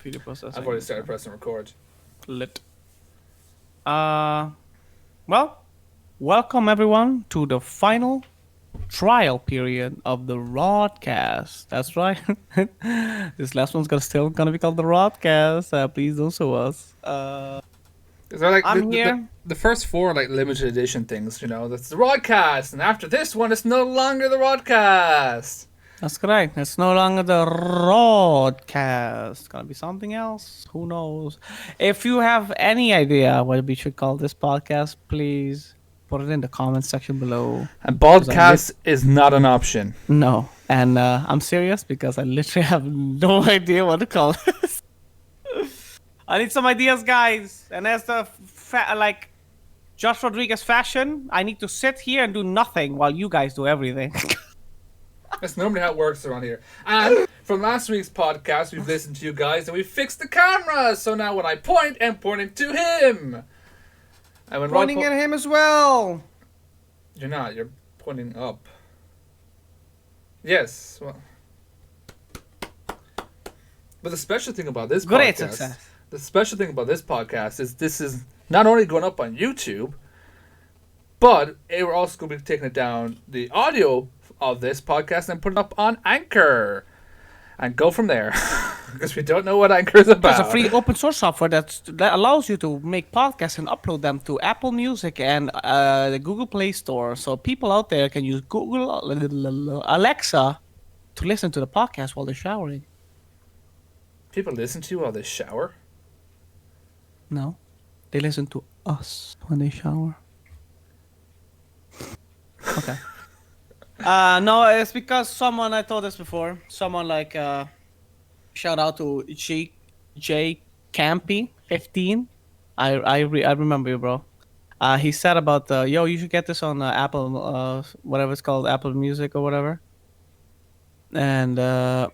Video processing. I've already started pressing record. Lit. Well, welcome everyone to the final trial period of the RodCast. That's right. This last one's still gonna be called the RodCast. Please don't sue us. Is there like I'm here. the first four like limited edition things, you know? That's the RodCast, and after this one, it's no longer the RodCast. That's correct. It's no longer the RodCast. It's gonna be something else. Who knows? If you have any idea what we should call this podcast, please put it in the comments section below. And podcast is not an option. No, and I'm serious because I literally have no idea what to call this. I need some ideas, guys. And as the like Josh Rodriguez fashion, I need to sit here and do nothing while you guys do everything. That's normally how it works around here. And from last week's podcast, we've listened to you guys and we fixed the camera. So now when I point, I'm pointing to him. And when Pointing at him as well. You're not. You're pointing up. Yes. Well. But the special thing about this Great podcast, success. The special thing about this podcast is this is not only going up on YouTube, but we're also going to be taking it down the audio of this podcast and put it up on Anchor and go from there because we don't know what Anchor is about. There's a free open source software that allows you to make podcasts and upload them to Apple Music and the Google Play Store. So people out there can use Google Alexa to listen to the podcast while they're showering. People listen to you while they shower? No, they listen to us when they shower. Okay. No, it's because someone, I told this before, someone like, shout out to J Campy 15. I remember you, bro. He said about, yo, you should get this on Apple, whatever it's called, Apple Music or whatever. And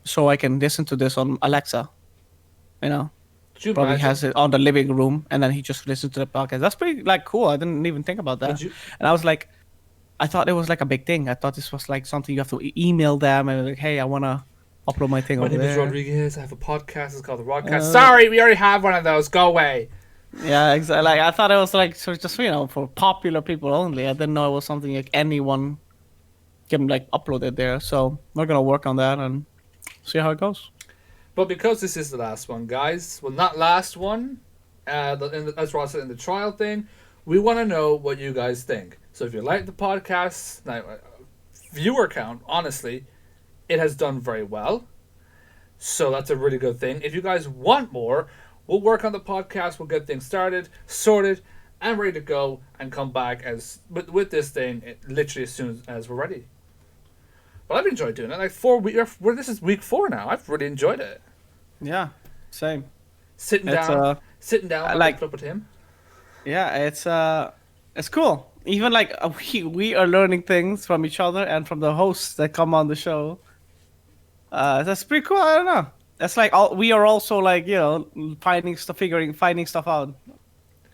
so I can listen to this on Alexa, you know. Probably has it on the living room, and then he just listens to the podcast. That's pretty like cool. I didn't even think about that. And I was like, I thought it was like a big thing. I thought this was like something you have to email them and like, hey, I want to upload my thing over there. My name is Rodriguez. I have a podcast. It's called the RodCast. Sorry, we already have one of those. Go away. Yeah, exactly. Like, I thought it was like so just, you know, for popular people only. I didn't know it was something like anyone can like upload it there. So we're going to work on that and see how it goes. But because this is the last one, guys, well, not last one, as Rod said in the trial thing, we want to know what you guys think. So if you like the podcast, now, viewer count, honestly, it has done very well. So that's a really good thing. If you guys want more, we'll work on the podcast. We'll get things started, sorted, and ready to go, and come back with this thing literally as soon as we're ready. But I've enjoyed doing it. Like this is week 4 now. I've really enjoyed it. Yeah, same. Sitting down, like up with him. Yeah, it's cool. Even like we are learning things from each other and from the hosts that come on the show. That's pretty cool. I don't know. That's like we are also like, you know, finding stuff out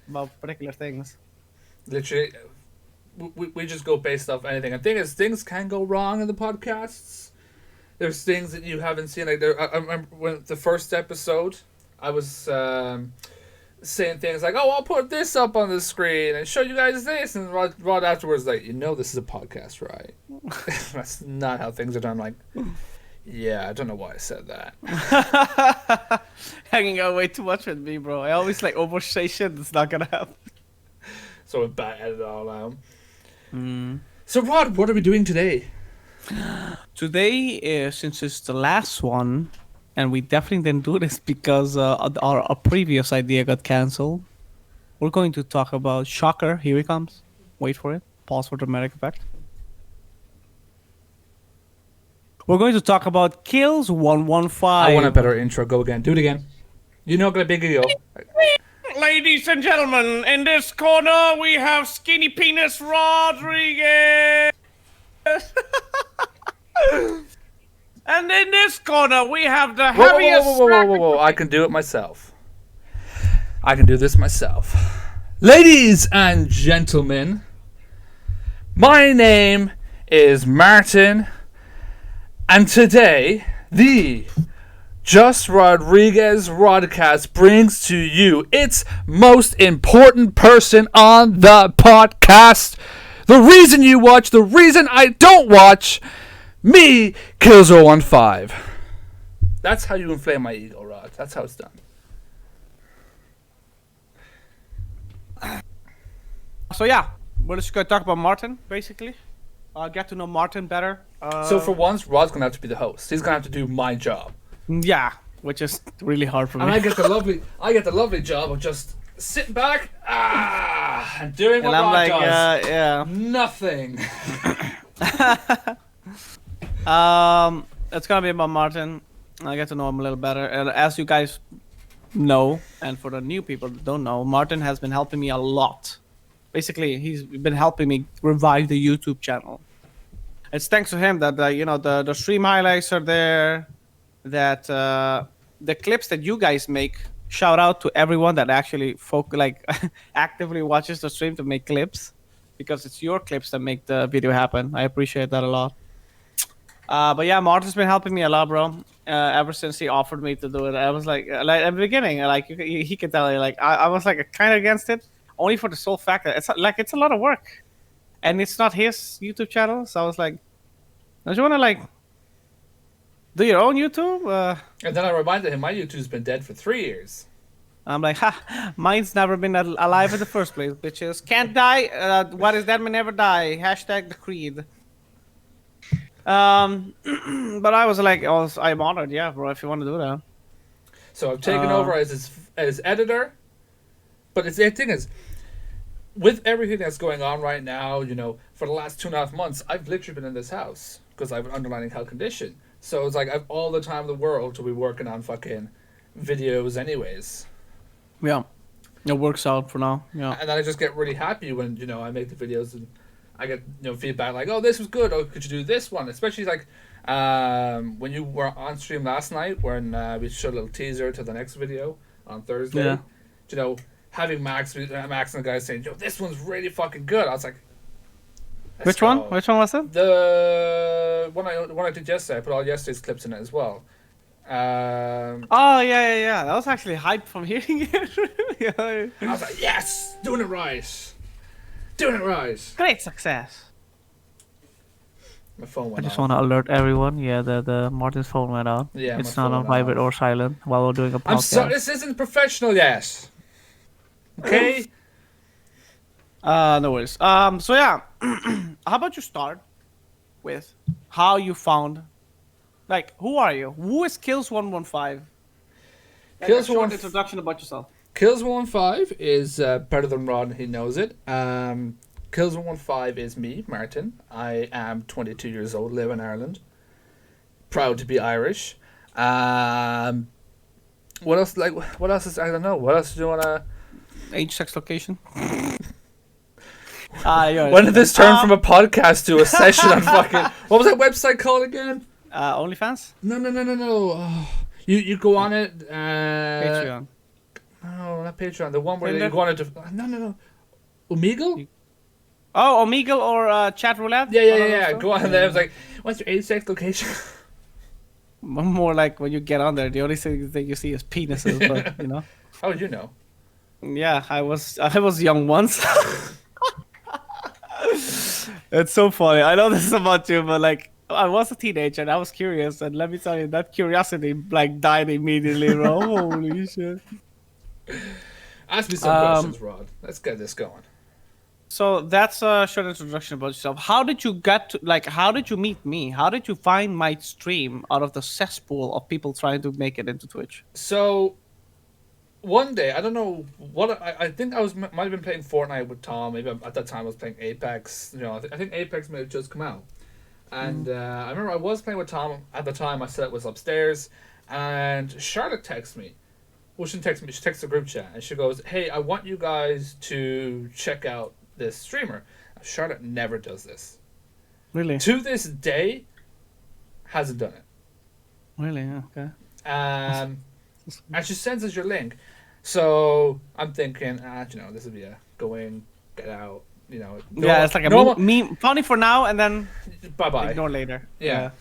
about particular things. Literally, we just go based off anything. And the thing is, things can go wrong in the podcasts. There's things that you haven't seen. Like I remember when the first episode, I was saying things like, "Oh, I'll put this up on the screen and show you guys this," and Rod afterwards like, "You know, this is a podcast, right?" That's not how things are done. I'm like, yeah, I don't know why I said that. Hanging out way too much with me, bro. I always like oversay shit that's not gonna happen. So we edit it all out. So Rod, what are we doing today? Today, since it's the last one, and we definitely didn't do this because our previous idea got cancelled, we're going to talk about Shocker. Here he comes. Wait for it. Pause for dramatic effect. We're going to talk about Kills 115. I want a better intro. Go again. Do it again. You know, gonna big go. Ladies and gentlemen, in this corner we have Skinny Penis Rodriguez. And in this corner we have the heaviest... Whoa. I can do it myself. I can do this myself. Ladies and gentlemen, my name is Meriton, and today, the Just Rodriguez RodCast brings to you its most important person on the podcast. The reason you watch, the reason I don't watch, me, Kill015. That's how you inflame my ego, Rod. That's how it's done. So yeah, we're just gonna talk about Martin, basically. Get to know Martin better. So for once, Rod's gonna have to be the host. He's gonna have to do my job. Yeah, which is really hard for me. And I get the lovely job of just sitting back, and doing what and I'm Rod like, does. yeah. Nothing. It's gonna be about Martin. I get to know him a little better, and as you guys know, and for the new people that don't know, Martin has been helping me a lot. Basically, he's been helping me revive the YouTube channel. It's thanks to him that the stream highlights are there, that the clips that you guys make. Shout out to everyone that actually actively watches the stream to make clips, because it's your clips that make the video happen. I appreciate that a lot. But yeah, Martin's been helping me a lot, bro. Ever since he offered me to do it, I was like at the beginning, he could tell you, I was like kind of against it, only for the sole fact that it's a lot of work, and it's not his YouTube channel. So I was like, don't you want to do your own YouTube? And then I reminded him my YouTube's been dead for 3 years. I'm like, mine's never been alive in the first place, bitches. Can't die. What is that? May never die. Hashtag the creed. But I was like, I'm honored, yeah, bro, if you want to do that. So I've taken over as his editor. But the thing is, with everything that's going on right now, for the last 2.5 months, I've literally been in this house because I have an underlying health condition. So it's like I've all the time in the world to be working on fucking videos anyways. Yeah. It works out for now. Yeah. And then I just get really happy when, I make the videos and I get, feedback like, oh, this was good. Oh, could you do this one? Especially when you were on stream last night when we showed a little teaser to the next video on Thursday. Yeah. Having Max and the guys saying, this one's really fucking good. I was like, Which one? Which one was it? The one I did yesterday. I put all yesterday's clips in it as well. Oh yeah. That was actually hype from hearing it. I was like, yes, doing it right. Great success. My phone went I just off. want to alert everyone. Yeah, the Martin's phone went out. Yeah, it's my not phone on vibrate off. or silent while we're doing a podcast. I'm sorry, this isn't professional yet. Okay. No worries. So yeah, how about you start with how you found, who are you? Who is Kills115? Short introduction about yourself. Kills115 is better than Rod, and he knows it. Kills115 is me, Meriton. I am 22 years old, live in Ireland. Proud to be Irish. What else? What else is? I don't know. What else do you wanna? Age, sex, location. When did this turn from a podcast to a session on fucking? What was that website called again? OnlyFans? No. Oh, you go on it. Patreon. No, not Patreon. The one where Tinder? you wanted to. No. Omegle? Oh, Omegle or Chat Roulette? Yeah. Go on there. It was like, what's your age, sex, location? More like when you get on there, the only thing that you see is penises, but How would you know? Yeah, I was young once. It's so funny. I know this is about you, but I was a teenager and I was curious, and let me tell you, that curiosity died immediately, bro. Holy shit. Ask me some questions, Rod. Let's get this going. So that's a short introduction about yourself. How did you get to, how did you meet me? How did you find my stream out of the cesspool of people trying to make it into Twitch? So, one day, I don't know what, I think might have been playing Fortnite with Tom. Maybe at that time I was playing Apex. I think Apex may have just come out. And I remember I was playing with Tom at the time. I said it was upstairs. And Charlotte texts me. Well, she didn't text me. She texts the group chat. And she goes, hey, I want you guys to check out this streamer. Charlotte never does this. Really? To this day, hasn't done it. Really? Okay. And she sends us your link. So I'm thinking, this would be a go in, get out, it's like a meme, funny for now, and then bye bye. ignore later. Yeah.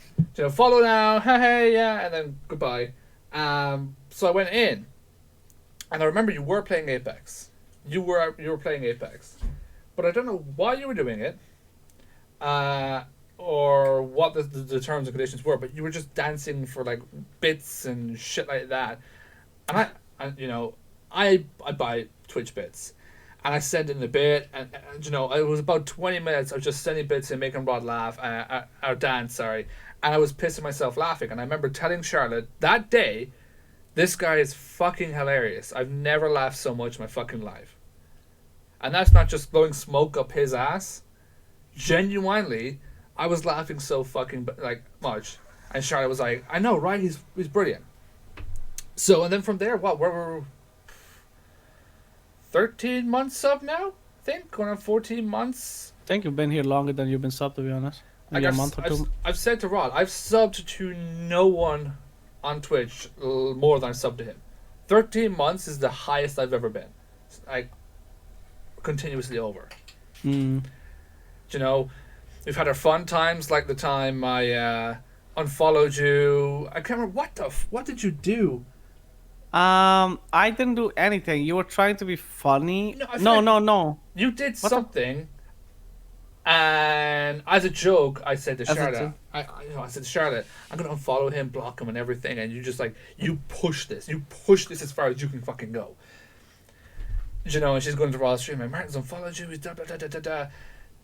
Follow now, hey, yeah, and then goodbye. So I went in, and I remember you were playing Apex. You were playing Apex, but I don't know why you were doing it, or what the terms and conditions were. But you were just dancing for like bits and shit like that, and I buy Twitch bits. And I sent in a bit, and it was about 20 minutes of just sending bits and making Rod laugh, or dance, sorry. And I was pissing myself laughing. And I remember telling Charlotte that day, this guy is fucking hilarious. I've never laughed so much in my fucking life. And that's not just blowing smoke up his ass. Genuinely, I was laughing so fucking like much. And Charlotte was like, I know, right? He's brilliant. So, and then from there, we're 13 months sub now, I think. Going on 14 months. I think you've been here longer than you've been subbed, to be honest. Maybe a month or two. I've said to Rod, I've subbed to no one on Twitch more than I subbed to him. 13 months is the highest I've ever been. Like, continuously over. Mm. We've had our fun times, like the time I unfollowed you. I can't remember what did you do? I didn't do anything. You were trying to be funny. No. You did something, and as a joke, I said to Charlotte, I said to Charlotte, I'm gonna unfollow him, block him, and everything. And you just like you push this as far as you can fucking go. And she's going to Raw's stream, and Martin's unfollowed you. He's da da da da da.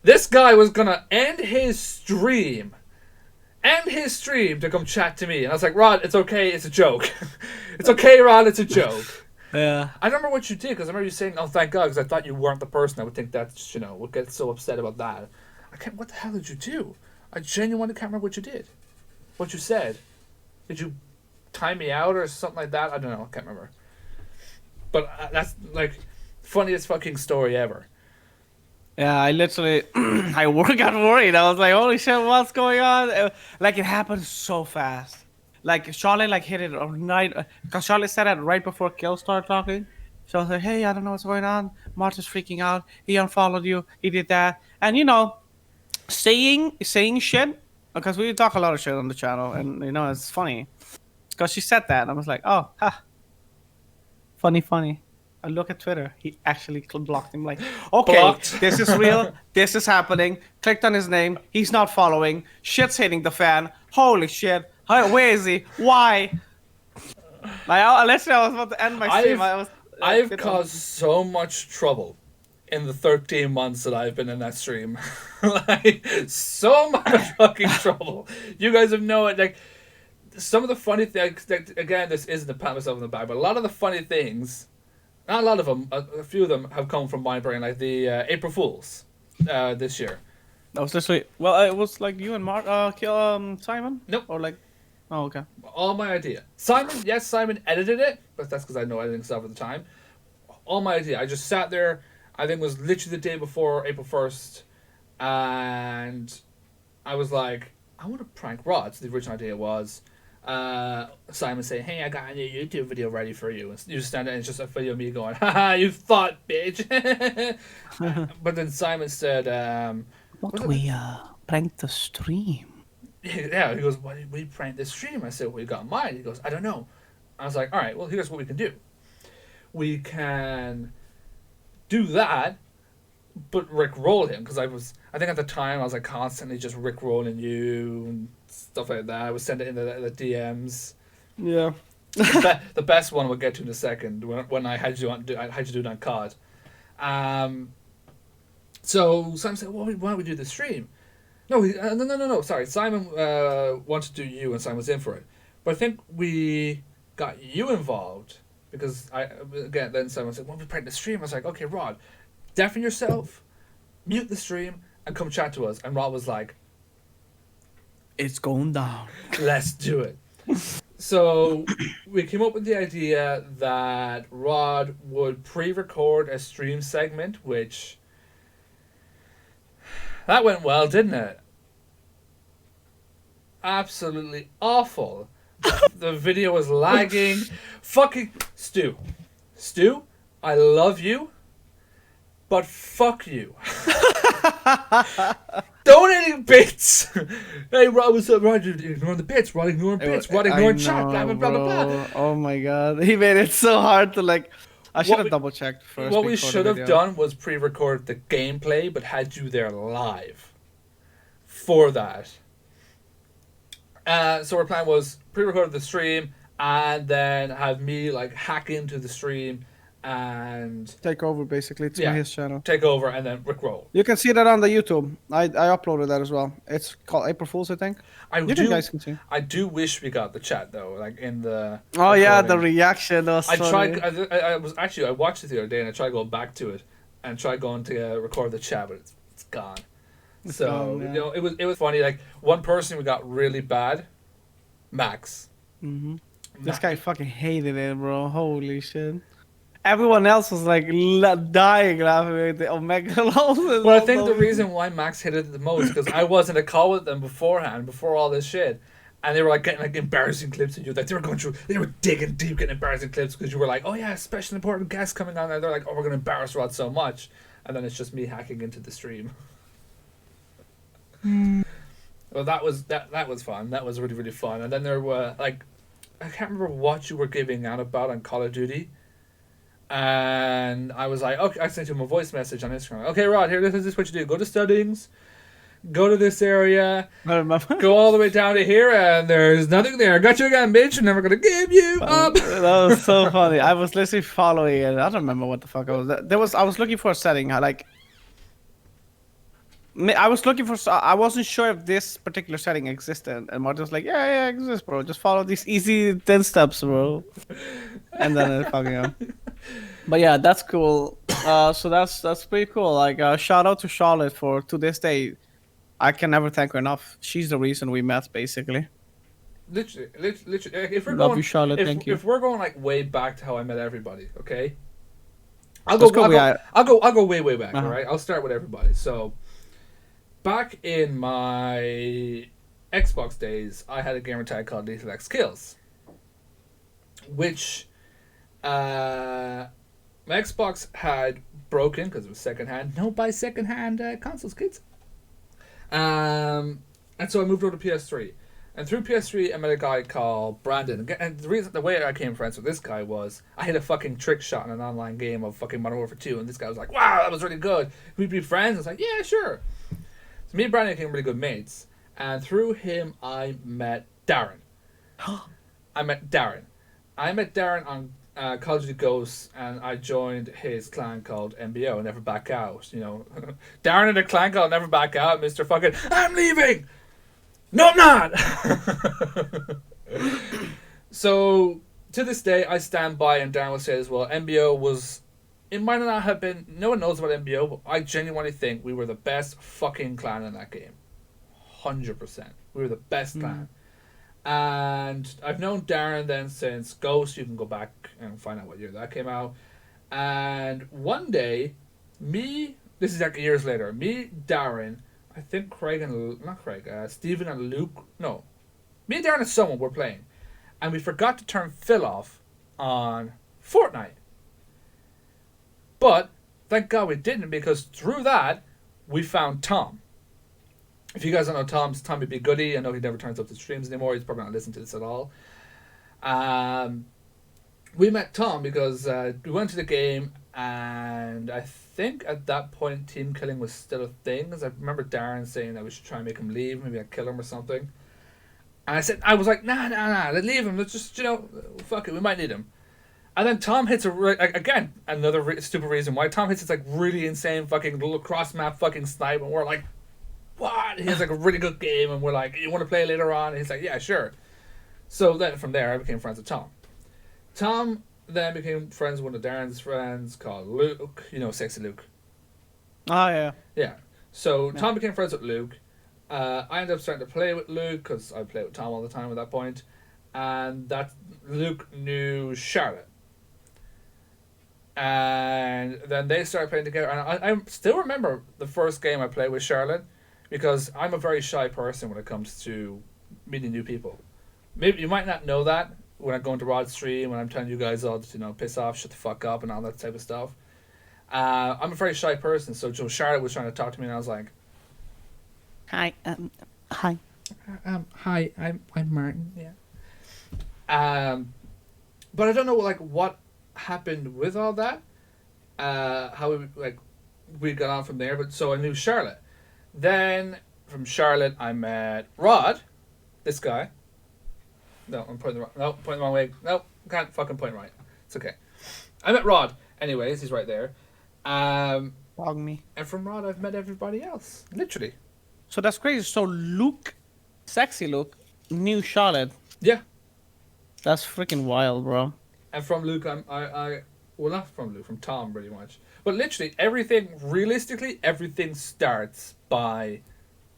This guy was gonna end his stream to come chat to me. And I was like, Rod, it's okay, it's a joke. It's okay, Rod, it's a joke. Yeah. I remember what you did, because I remember you saying, oh, thank God, because I thought you weren't the person that would think that, would get so upset about that. What the hell did you do? I genuinely can't remember what you did. What you said. Did you time me out or something like that? I don't know, I can't remember. But that's, like, funniest fucking story ever. Yeah, I literally, got worried. I was like, holy shit, what's going on? Like, it happened so fast. Like, Charlotte, like, hit it right, because Charlotte said it right before Kill started talking. So I was like, hey, I don't know what's going on. Martin's freaking out. He unfollowed you. He did that. And, saying shit, because we talk a lot of shit on the channel, and, it's funny. Because she said that, and I was like, oh, ha. Funny. I look at Twitter. He actually blocked him. Like, okay, Blocked. This is real. This is happening. Clicked on his name. He's not following. Shit's hitting the fan. Holy shit. Where is he? Why? Like, literally, I was about to end my stream. I've caused so much trouble in the 13 months that I've been in that stream. Like, so much fucking trouble. You guys have known it. Like, some of the funny things, like, again, this isn't to pat myself on the back, but a lot of the funny things, not a lot of them, a few of them have come from my brain, like the April Fools this year. That was literally, it was like you and Simon? Nope. Or like, oh, okay. All my idea. Simon edited it, but that's because I know editing stuff at the time. All my idea. I just sat there, I think it was literally the day before April 1st, and I was like, I want to prank Rod. So the original idea was, Simon saying, hey, I got a new YouTube video ready for you. And you stand there and it's just a video of me going, haha, you thought, bitch. But then Simon said, What we prank the stream? Yeah, he goes, why did we prank this stream? I said, well, you got mine. He goes, I don't know. I was like, all right, well, here's what we can do. We can do that, but Rickroll him, because I think at the time I was like constantly just Rickrolling you and stuff like that. I would send it in the DMs. Yeah. The best one we'll get to in a second when I had you do it on COD. So Simon said, well, why don't we do the stream? No, sorry. Simon wanted to do you, and Simon was in for it. But I think we got you involved because then Simon said, well, we prank the stream. I was like, okay, Rod, deafen yourself, mute the stream, and come chat to us. And Rod was like, it's going down. Let's do it. So we came up with the idea that Rod would pre-record a stream segment, which that went well, didn't it? Absolutely awful. The video was lagging. Fucking Stu, I love you. But fuck you. Donating bits. Hey, Rod, what's up, Rod? You're ignoring the bits. Rod ignoring bits. Rod I ignoring chat. Blah, know, blah, blah, blah, blah. bro. Oh my god. He made it so hard to like. I should What have we, double checked first what we before the should have video. done was pre-record the gameplay, but had you there live for that. So our plan was pre-record the stream and then have me like hack into the stream and Take over basically. It's his channel. take over and then rickroll. You can see that on the YouTube. I uploaded that as well. It's called April Fools, I think. Guys can see. I do wish we got the chat though, like in the. Oh yeah, the recording. reaction was I funny. tried. I was actually I watched it the other day and I tried going back to it and tried going to record the chat, but it's gone. It's So gone, yeah. you know it was funny. Like one person we got really bad, Max. hmm This guy fucking hated it, bro. Holy shit. Everyone else was like dying laughing at the Omega losses. Well, I think the reason why Max hit it the most because I was in a call with them beforehand, before all this shit, and they were like getting like embarrassing clips of you. Like they were digging deep, getting embarrassing clips because you were like, oh yeah, special important guest coming on, and they're like, oh, we're gonna embarrass Rod so much, and then it's just me hacking into the stream. Well, that was fun. That was really fun. And then there were like, I can't remember what you were giving out about on Call of Duty. And I was like, okay, I sent him a voice message on Instagram. Okay, Rod, here, this is what you do. Go to settings, go to this area, I remember. go all the way down to here, and there's nothing there. Got you again, bitch. I'm never gonna give you up. That was so funny. I was literally following it. I don't remember what the fuck I was. I was looking for a setting. I was looking for. I wasn't sure if this particular setting existed, and Martin was like, "Yeah, it exists, bro. Just follow these easy 10 steps, bro." And then it fucking up. But yeah, that's cool. So that's pretty cool. Like, shout out to Charlotte for to this day. I can never thank her enough. She's the reason we met, basically. Literally, if we're Love going, you, Charlotte. Thank you. If we're going like way back to how I met everybody, okay, I'll Let's go way back. Uh-huh. All right, I'll start with everybody. So, back in my Xbox days, I had a gamer tag called Lethal X Kills, which my Xbox had broken because it was secondhand. No, buy secondhand consoles, kids. And so I moved over to PS3. And through PS3, I met a guy called Brandon. And the way I became friends with this guy was I hit a fucking trick shot in an online game of fucking Modern Warfare 2. And this guy was like, wow, that was really good. We'd be friends. I was like, yeah, sure. So me and Brandon became really good mates. And through him, I met Darren. I met Darren on Call of Duty Ghosts, and I joined his clan called MBO, Never Back Out. You know, Darren in a clan called Never Back Out, Mr. Fucking, I'm leaving! No, I'm not! So, to this day, I stand by, and Darren will say as well, MBO was, it might not have been, no one knows about MBO, but I genuinely think we were the best fucking clan in that game. 100%. We were the best clan. And I've known Darren then since Ghost. You can go back and find out what year that came out. And one day, this is like years later, Darren, I think Stephen and Luke, no. Me and Darren and someone were playing. And we forgot to turn Phil off on Fortnite. But, thank God we didn't, because through that, we found Tom. If you guys don't know Tommy B. Goody, I know he never turns up to streams anymore. He's probably not listening to this at all. We met Tom because we went to the game, and I think at that point team killing was still a thing. Because I remember Darren saying that we should try and make him leave, maybe I'd kill him or something. And I was like, nah, let's leave him. Let's just, fuck it, we might need him. And then Tom hits again, another stupid reason why Tom hits this like really insane fucking little cross map fucking snipe, and we're like, what? He has like a really good game, and we're like, you want to play later on? And he's like, yeah, sure. So then from there, I became friends with Tom. Tom then became friends with one of Darren's friends called Luke. You know, Sexy Luke. Oh, yeah. Yeah. So Tom became friends with Luke. I ended up starting to play with Luke because I played with Tom all the time at that point. And that Luke knew Charlotte. And then they started playing together. And I still remember the first game I played with Charlotte. Because I'm a very shy person when it comes to meeting new people. Maybe you might not know that when I'm going to Rod's stream, when I'm telling you guys all to piss off, shut the fuck up, and all that type of stuff. I'm a very shy person, so Charlotte was trying to talk to me, and I was like, Hi. Hi. "Hi, I'm Martin." Yeah. But I don't know like what happened with all that. How we got on from there. But so I knew Charlotte. Then from Charlotte, I met Rod. This guy. No, I'm pointing the wrong. No, pointing the wrong way. No, can't fucking point right. It's okay. I met Rod. Anyways, he's right there. Dog me. And from Rod, I've met everybody else. Literally. So that's crazy. So Luke, sexy Luke, knew Charlotte. Yeah. That's freaking wild, bro. And from Luke, well, not from Luke, from Tom, pretty much. But literally, realistically, everything starts by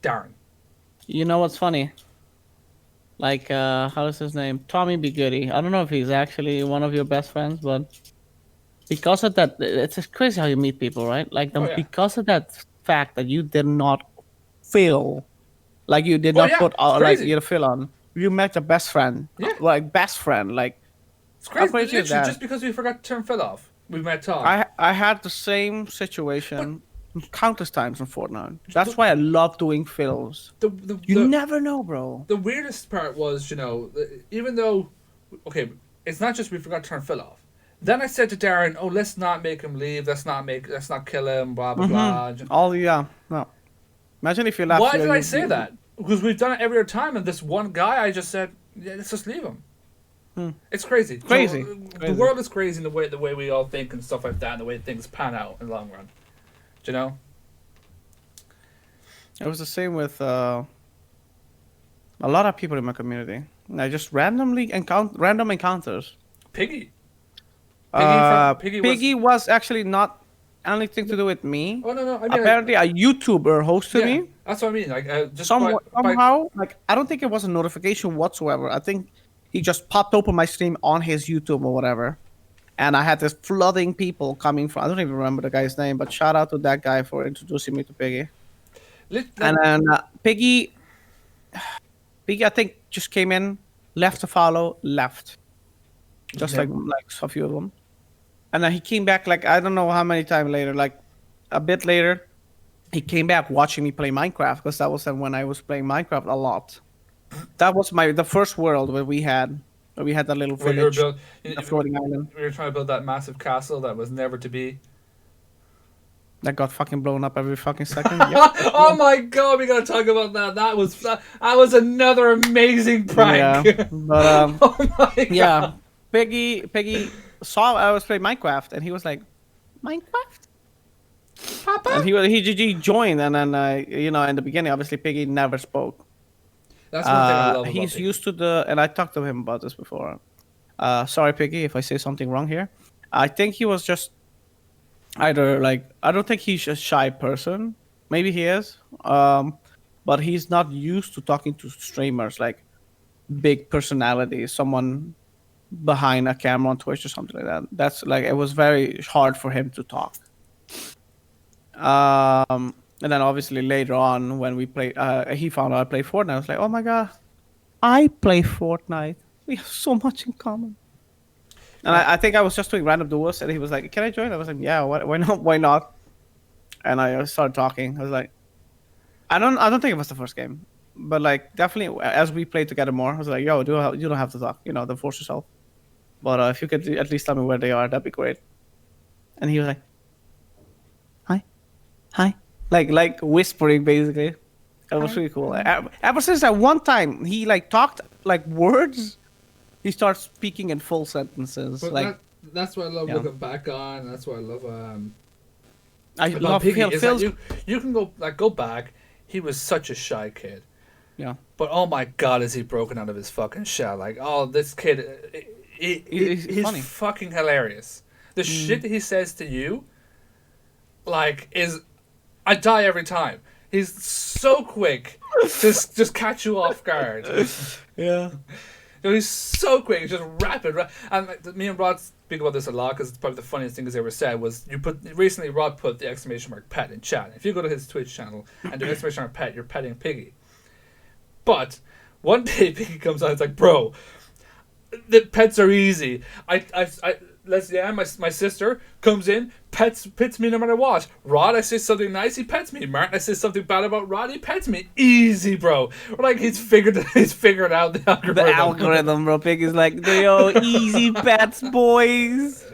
Darren. You know what's funny? Like, how is his name? Tommy B. Goody. I don't know if he's actually one of your best friends, but because of that, it's just crazy how you meet people, right? Like, Oh, yeah. because of that fact that you did not feel like you did Oh, not yeah, put it's like crazy. your fill on, you met your best friend. Yeah. Like, best friend. Like, It's how crazy. crazy is Literally, that? just because we forgot to turn Phil off, we met Tom. I had the same situation countless times in Fortnite. That's why I love doing films. You never know, bro. The weirdest part was, even though, okay, it's not just we forgot to turn Phil off. Then I said to Darren, "Oh, let's not make him leave. Let's not kill him. Blah blah blah." No. Imagine if you left. Why did I say that? Because we've done it every other time, and this one guy, I just said, "Yeah, let's just leave him." It's crazy. Crazy. The world is crazy in the way we all think and stuff like that, and the way things pan out in the long run. Do you know? It was the same with a lot of people in my community. I just randomly random encounters. Piggy. Piggy was actually not anything to do with me. Oh no! I mean, apparently, a YouTuber hosted me. That's what I mean. Like just somehow, like I don't think it was a notification whatsoever. I think he just popped open my stream on his YouTube or whatever, and I had this flooding people coming from. I don't even remember the guy's name, but shout out to that guy for introducing me to Piggy. And then Piggy, I think just came in, left to follow, left, just like a few of them, and then he came back like I don't know how many times later, like a bit later, he came back watching me play Minecraft because that was when I was playing Minecraft a lot. That was the first world where we had that little village, a floating island. We were trying to build that massive castle that was never to be. That got fucking blown up every fucking second. Oh my god, we gotta talk about that. That was another amazing prank. Yeah, but oh my god. Yeah, Piggy saw I was playing Minecraft, and he was like, "Minecraft, Papa?" And he joined, and then in the beginning, obviously Piggy never spoke. That's one thing I love about He's Piggy. used to and I talked to him about this before. Sorry, Piggy, if I say something wrong here. I think he was just either like I don't think he's a shy person. Maybe he is. But he's not used to talking to streamers like big personalities, someone behind a camera on Twitch or something like that. That's like it was very hard for him to talk. And then obviously later on when we played, he found out I play Fortnite. I was like, oh my god, I play Fortnite. We have so much in common. And I think I was just doing random duels, and he was like, "Can I join?" I was like, "Yeah, why not? Why not?" And I started talking. I was like, I don't think it was the first game, but like definitely as we played together more, I was like, "Yo, you don't have to talk. Don't force yourself. But if you could at least tell me where they are, that'd be great." And he was like, "Hi," like whispering basically. It was really cool. Ever since that one time he like talked like words, he starts speaking in full sentences. But that's what I love looking back on. That's what I love. I love Piggy. Phil's. You can go back. He was such a shy kid. Yeah. But oh my god, is he broken out of his fucking shell? Like, oh, this kid, he's funny. Fucking hilarious. The shit he says to you, like, I die every time. He's so quick, just catch you off guard. Yeah. He's so quick, he's just rapid. And me and Rod speak about this a lot because it's probably the funniest thing he's ever said was recently Rod put the exclamation mark pet in chat. If you go to his Twitch channel and do exclamation mark pet, you're petting Piggy. But one day Piggy comes out, it's like, bro, the pets are easy. Lesley Ann, my sister, comes in, pets me no matter what. Rod, I say something nice, he pets me. Martin, I say something bad about Rod, he pets me. Easy, bro. We're like, he's figured out the algorithm. The algorithm, bro. Piggy's like, yo, easy pets, boys.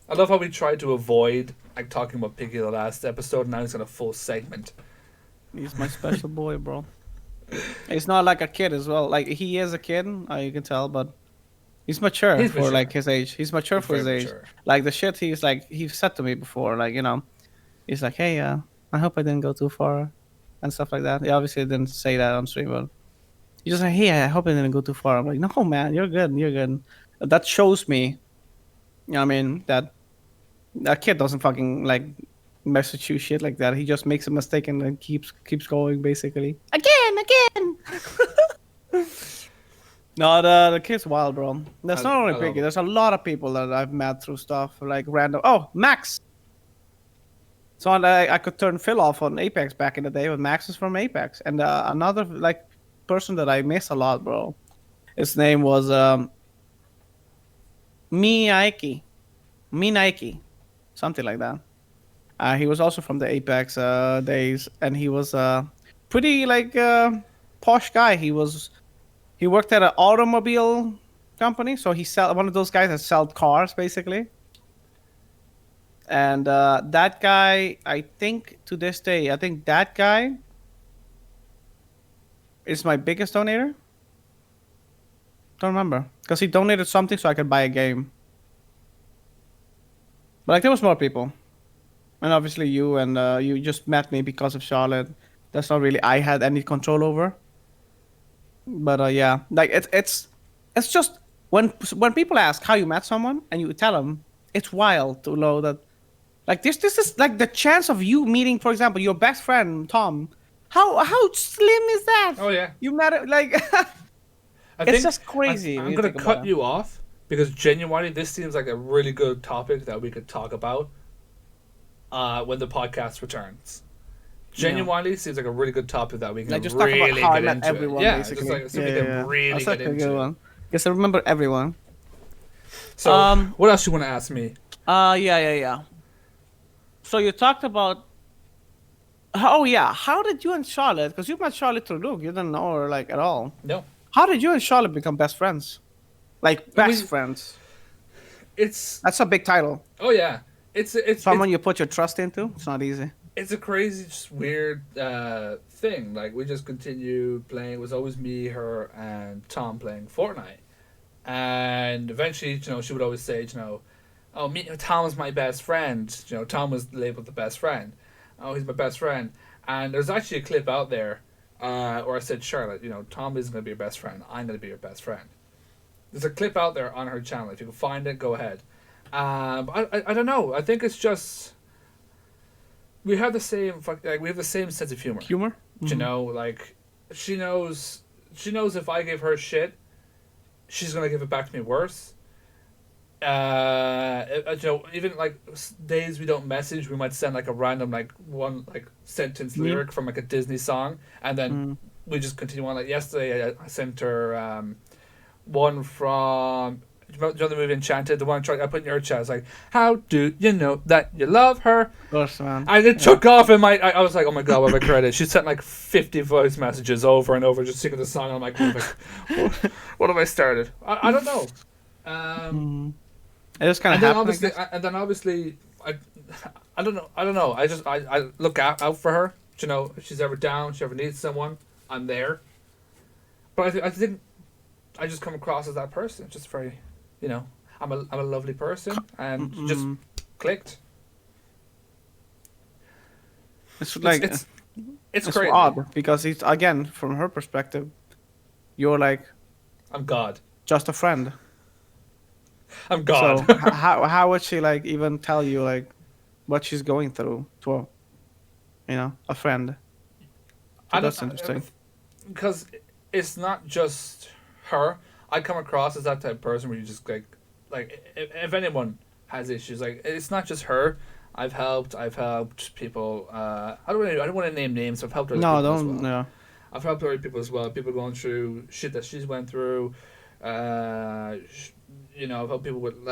I love how we tried to avoid like talking about Piggy the last episode, and now he's got a full segment. He's my special boy, bro. He's not like a kid as well. Like, he is a kid, you can tell, but he's mature for like his age. He's mature for his age. Like the shit he said to me before, like, you know, he's like, hey, I hope I didn't go too far and stuff like that. He obviously didn't say that on stream, but he's just like, hey, I hope I didn't go too far. I'm like, no, man, you're good. You're good. That shows me, you know what I mean, that kid doesn't fucking like message you shit like that. He just makes a mistake and then keeps going basically. Again. No, the kid's wild, bro. That's not only Piggy. There's a lot of people that I've met through stuff like random. Oh, Max. So I could turn Phil off on Apex back in the day, but Max is from Apex. And another like person that I miss a lot, bro. His name was Nike, something like that. He was also from the Apex days, and he was pretty like posh guy. He worked at an automobile company, so he sell one of those guys that sell cars basically. And that guy, I think to this day, I think that guy is my biggest donator. Don't remember because he donated something so I could buy a game. But like there was more people, and obviously you you just met me because of Charlotte. That's not really I had any control over. But yeah, like it's just when people ask how you met someone and you tell them, it's wild to know that like this is like the chance of you meeting, for example, your best friend Tom. How slim is that? Oh yeah, you met it like. It's just crazy. I'm gonna cut you off because genuinely this seems like a really good topic that we could talk about when the podcast returns. Genuinely seems like a really good topic that we can just really talk about how I get met into. everyone, Yeah, basically. just like we can really get into. Good one. Guess I remember everyone. So what else you want to ask me? Yeah. So you talked about. Oh yeah, how did you and Charlotte? Because you met Charlotte through Luke. You didn't know her like at all. No. How did you and Charlotte become best friends? Like best friends. That's a big title. Oh yeah, it's someone you put your trust into. It's not easy. It's a crazy, just weird thing. Like we just continued playing. It was always me, her, and Tom playing Fortnite, and eventually, you know, she would always say, you know, oh, Tom is my best friend. You know, Tom was labeled the best friend. Oh, he's my best friend. And there's actually a clip out there. Or I said, Charlotte, you know, Tom isn't going to be your best friend. I'm going to be your best friend. There's a clip out there on her channel. If you can find it, go ahead. I don't know. I think it's just we have the same sense of humor. Mm-hmm. You know, like she knows if I give her shit, she's going to give it back to me worse. You know, even like days we don't message, we might send like a random like one like sentence lyric from like a Disney song, and then we just continue on. Like yesterday, I sent her one from do you know the movie Enchanted, the one I put in your chat. It's like, how do you know that you love her? Of course, man. And it took off, and I was like, oh my god, what have I created? She sent like 50 voice messages over and over, just singing the song. And I'm like, what have I started? I don't know. It just kind of happened. And then obviously, I don't know. I look out for her. You know, if she's ever down, if she ever needs someone, I'm there. But I think I just come across as that person. Just very, you know, I'm a lovely person, and just clicked. It's like it's crazy. Odd because it's again from her perspective, you're like, I'm God, just a friend. I'm God. So how would she like even tell you like what she's going through to, you know, a friend? So that's interesting. Because it's not just her. I come across as that type of person where you just like if anyone has issues, like it's not just her. I've helped people. I don't want to name names. I've helped other people as well. No. I've helped other people as well. People going through shit that she's went through. How people would.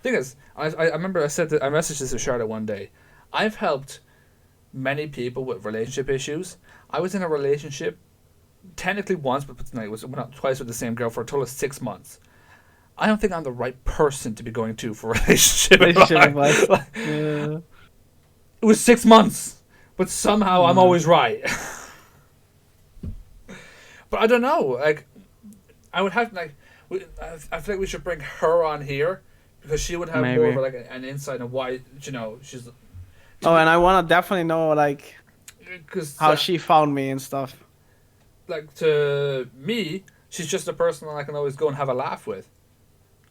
Thing is, I remember I said that I messaged this to Charlotte one day. I've helped many people with relationship issues. I was in a relationship technically once, but tonight was went out twice with the same girl for a total of 6 months. I don't think I'm the right person to be going to for relationship advice. Like, Yeah. it was 6 months, but somehow I'm always right. But I don't know. Like, I would have like, I feel like we should bring her on here because she would have more of Maybe. like an insight on why she's. Oh, and I want to definitely know like Because how she found me and stuff. like to me, she's just a person that I can always go and have a laugh with.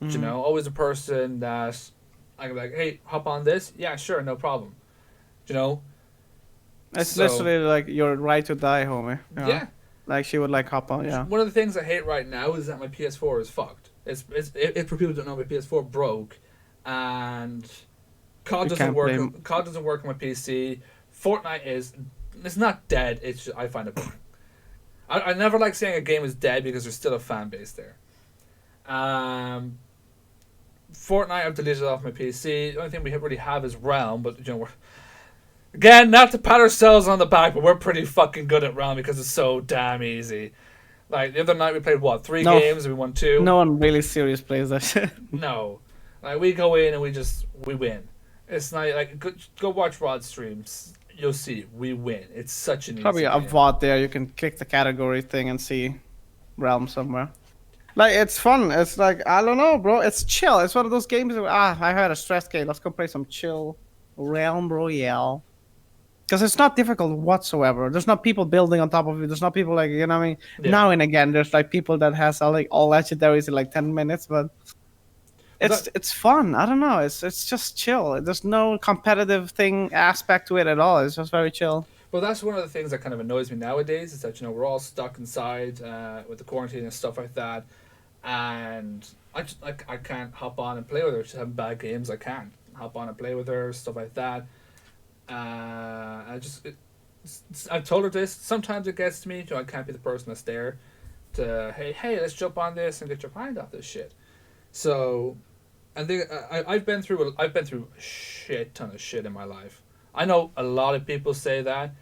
Always a person that I can be like, hey, hop on this. Yeah, sure, no problem. You know. It's So literally like your right to die, homie. You know? yeah. Like she would like hop on, yeah. One of the things I hate right now is that my PS4 is fucked. It for people who don't know, my PS4 broke, and COD doesn't work. COD doesn't work on my PC. Fortnite it's not dead. It's just, I find it boring. I never like saying a game is dead because there's still a fan base there. Fortnite I've deleted off my PC. The only thing we really have is Realm, but we're again, not to pat ourselves on the back, but we're pretty fucking good at Realm because it's so damn easy. Like, the other night we played, three games and we won 2? No one really serious plays that shit. No. Like, we go in and we win. It's not, like, go watch Rod streams. You'll see, we win. It's such an Probably easy a game. VOD there. You can click the category thing and see Realm somewhere. Like, it's fun. It's like, I don't know, bro. It's chill. It's one of those games where, I had a stress game. Let's go play some chill Realm Royale. Because it's not difficult whatsoever. There's not people building on top of it. There's not people like, you know what I mean? Yeah. Now and again, there's like people that has like all legendaries in like 10 minutes, but it's fun. I don't know. It's just chill. There's no competitive thing aspect to it at all. It's just very chill. Well, that's one of the things that kind of annoys me nowadays is that, we're all stuck inside with the quarantine and stuff like that. And I can't hop on and play with her. She's having bad games. I can't hop on and play with her, stuff like that. I've told her this. Sometimes it gets to me. I can't be the person that's there to hey, let's jump on this and get your mind off this shit. So, I think I've been through a shit ton of shit in my life. I know a lot of people say that,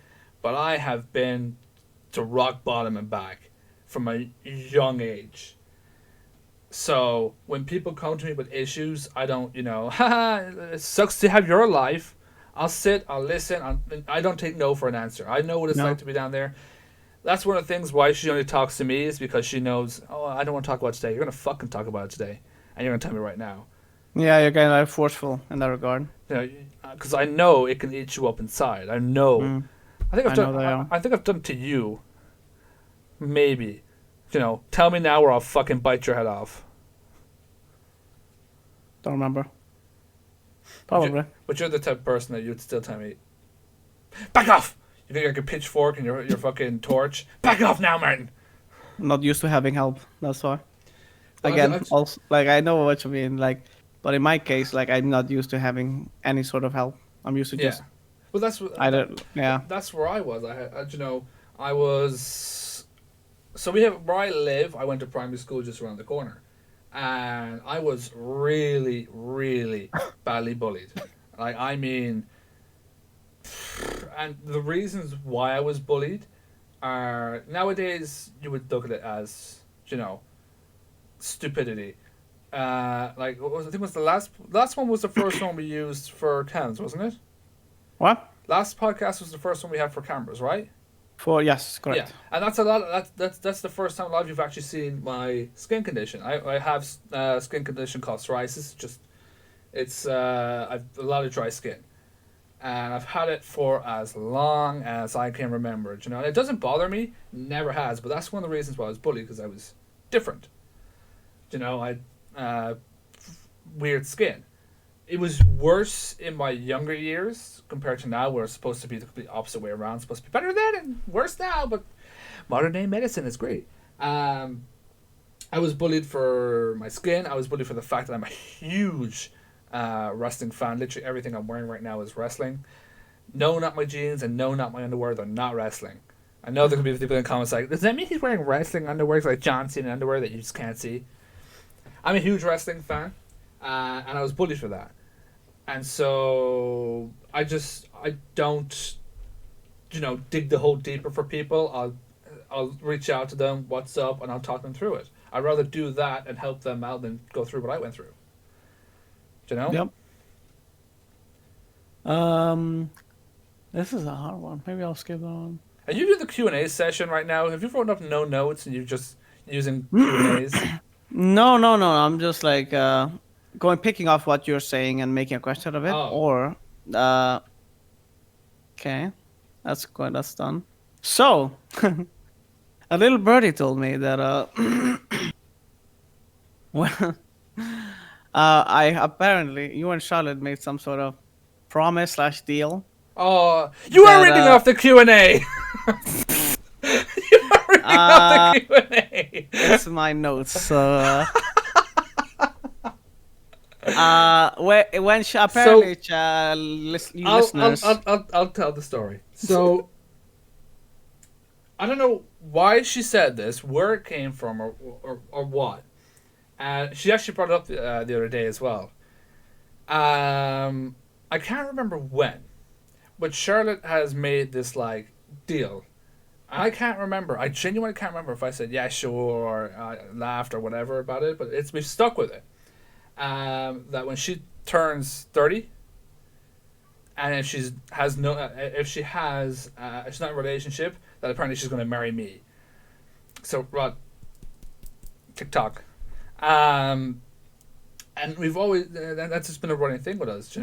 but I have been to rock bottom and back from a young age. So when people come to me with issues, I don't, haha, it sucks to have your life. I'll sit, I'll listen. I don't take no for an answer. I know what it's like to be down there. That's one of the things why she only talks to me is because she knows, I don't want to talk about it today. You're going to fucking talk about it today. And you're going to tell me right now. Yeah, you're kind of like forceful in that regard. Because I know it can eat you up inside. I know. I think I've done it to you. Maybe. Tell me now or I'll fucking bite your head off. Don't remember. Probably. But you're the type of person that you'd still tell me, back off! You got like a pitchfork and your fucking torch. Back off now, Martin! I'm not used to having help, that's why. Again, also, like, I know what you mean, like, but in my case, like, I'm not used to having any sort of help. I'm used to just... Well, that's what... That's where I was. I was... So where I live, I went to primary school just around the corner. And I was really, really badly bullied. Like, I mean... And the reasons why I was bullied are... Nowadays, you would look at it as, stupidity. I think it was the last one was the first one we used for cams, wasn't it? What? Last podcast was the first one we had for cameras, right? Yes, correct. Yeah, and that's a lot. That's the first time a lot of you've actually seen my skin condition. I have skin condition called psoriasis. I've a lot of dry skin, and I've had it for as long as I can remember. And it doesn't bother me, never has. But that's one of the reasons why I was bullied, because I was different. I weird skin. It was worse in my younger years compared to now, where it's supposed to be the complete opposite way around. It's supposed to be better then and worse now, but modern day medicine is great. I was bullied for my skin. I was bullied for the fact that I'm a huge wrestling fan. Literally everything I'm wearing right now is wrestling. No, not my jeans, and no, not my underwear. They're not wrestling. I know there could be people in the comments like, does that mean he's wearing wrestling underwear like John Cena underwear that you just can't see? I'm a huge wrestling fan, and I was bullied for that. And so I don't, dig the hole deeper for people. I'll reach out to them, what's up, and I'll talk them through it. I'd rather do that and help them out than go through what I went through. Do you know? Yep. This is a hard one. Maybe I'll skip that one. Are you doing the Q&A session right now? Have you written up no notes and you're just using Q&As? No. I'm just like picking off what you're saying and making a question of it. Oh. Or, okay, that's good. That's done. So, a little birdie told me that well, I apparently you and Charlotte made some sort of promise/deal. Oh, you are reading off the Q&A. You are reading off the Q&A. It's my notes. So, when she apparently listeners. I'll tell the story. So, I don't know why she said this, where it came from, or what. And she actually brought it up the other day as well. I can't remember when, but Charlotte has made this like deal. I can't remember. I genuinely can't remember if I said yeah, sure, or I laughed or whatever about it. But we've stuck with it. That when she turns 30, and if she's not in a relationship, that apparently she's going to marry me. So Rod, TikTok, and we've always that's just been a running thing with us,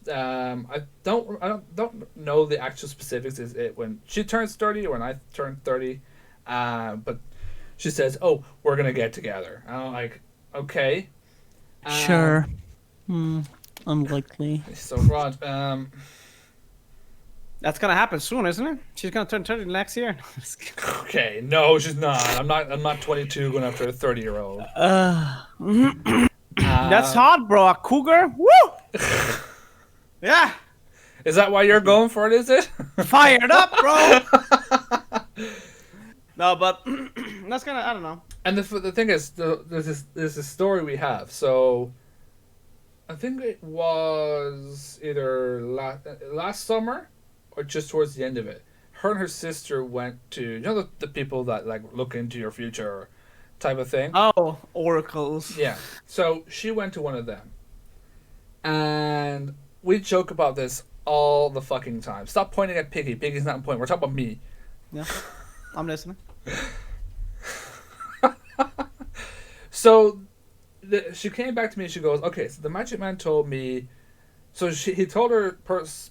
I don't know the actual specifics. Is it when she turns 30 or when I turn 30? But she says, "Oh, we're gonna get together." And I'm like, "Okay, sure." Unlikely. So Rod, that's gonna happen soon, isn't it? She's gonna turn 30 next year. Okay, no, she's not. I'm not 22 going after a 30-year-old. That's hot, bro. A cougar? Woo! Yeah. Is that why you're going for it? Is it? Fired up, bro. No, but that's kind of, I don't know. And the thing is, there's this story we have. So I think it was either last summer or just towards the end of it. Her and her sister went to the people that like look into your future type of thing. Oh, oracles. Yeah. So she went to one of them, and we joke about this all the fucking time. Stop pointing at Piggy. Piggy's not important. We're talking about me. Yeah, I'm listening. So she came back to me and she goes, okay, so the magic man told me. So he told her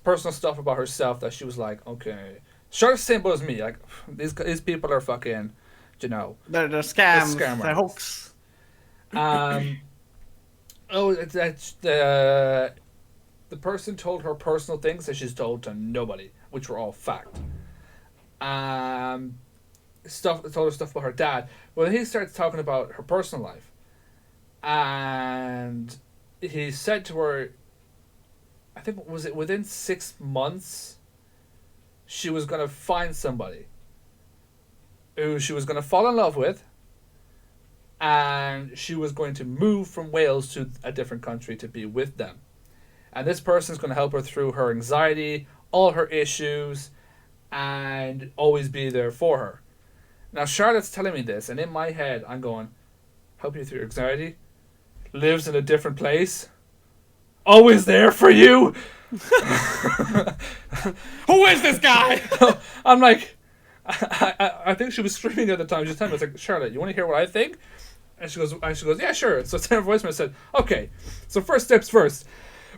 personal stuff about herself that she was like, okay. Charlotte's the same boat as me. Like, these people are fucking, They're scams. Scammers. They're hoax. The person told her personal things that she's told to nobody, which were all fact. Told her stuff about her dad. Well, he starts talking about her personal life, and he said to her, I think was it within 6 months, she was gonna find somebody who she was gonna fall in love with, and she was going to move from Wales to a different country to be with them. And this person's going to help her through her anxiety, all her issues, and always be there for her. Now, Charlotte's telling me this, and in my head, I'm going, help you through your anxiety? Lives in a different place? Always there for you? Who is this guy? I'm like, I think she was screaming at the time. She was telling me, I was like, Charlotte, you want to hear what I think? And she goes, yeah, sure. So I sent her voicemail and said, okay, so first steps first.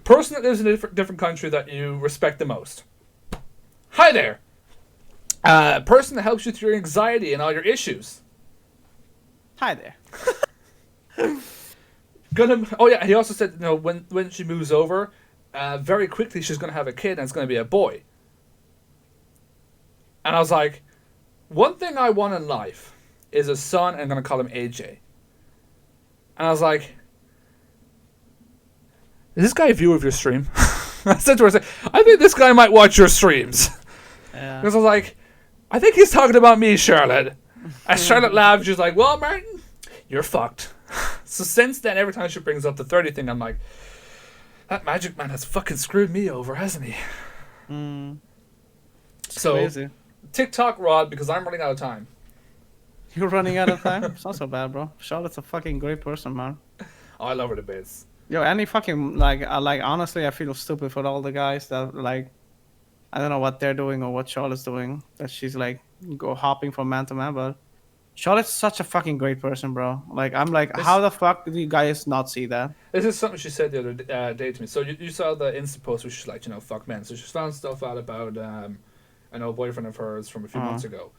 Person that lives in a different country that you respect the most. Hi there. Person that helps you through your anxiety and all your issues. Hi there. Oh yeah, he also said, when she moves over, very quickly she's gonna have a kid and it's gonna be a boy. And I was like, one thing I want in life is a son, and I'm gonna call him AJ. And I was like, is this guy a viewer of your stream? I said to her, I think this guy might watch your streams. Yeah. Because I was like, I think he's talking about me, Charlotte. And Charlotte laughed. She was like, well, Martin, you're fucked. So since then, every time she brings up the 30 thing, I'm like, that magic man has fucking screwed me over, hasn't he? It's So crazy. TikTok Rod, because I'm running out of time. You're running out of time? It's not so bad, bro. Charlotte's a fucking great person, man. Oh, I love her to bits. Yo, any fucking like honestly, I feel stupid for all the guys that like I don't know what they're doing or what Charlotte's doing. That she's like go hopping from man to man, but Charlotte's such a fucking great person, bro. Like I'm like, how This the fuck do you guys not see that? this is something she said the other day to me. So you saw the Insta post where she's like, fuck men. So she's found stuff out about an old boyfriend of hers from a few months ago.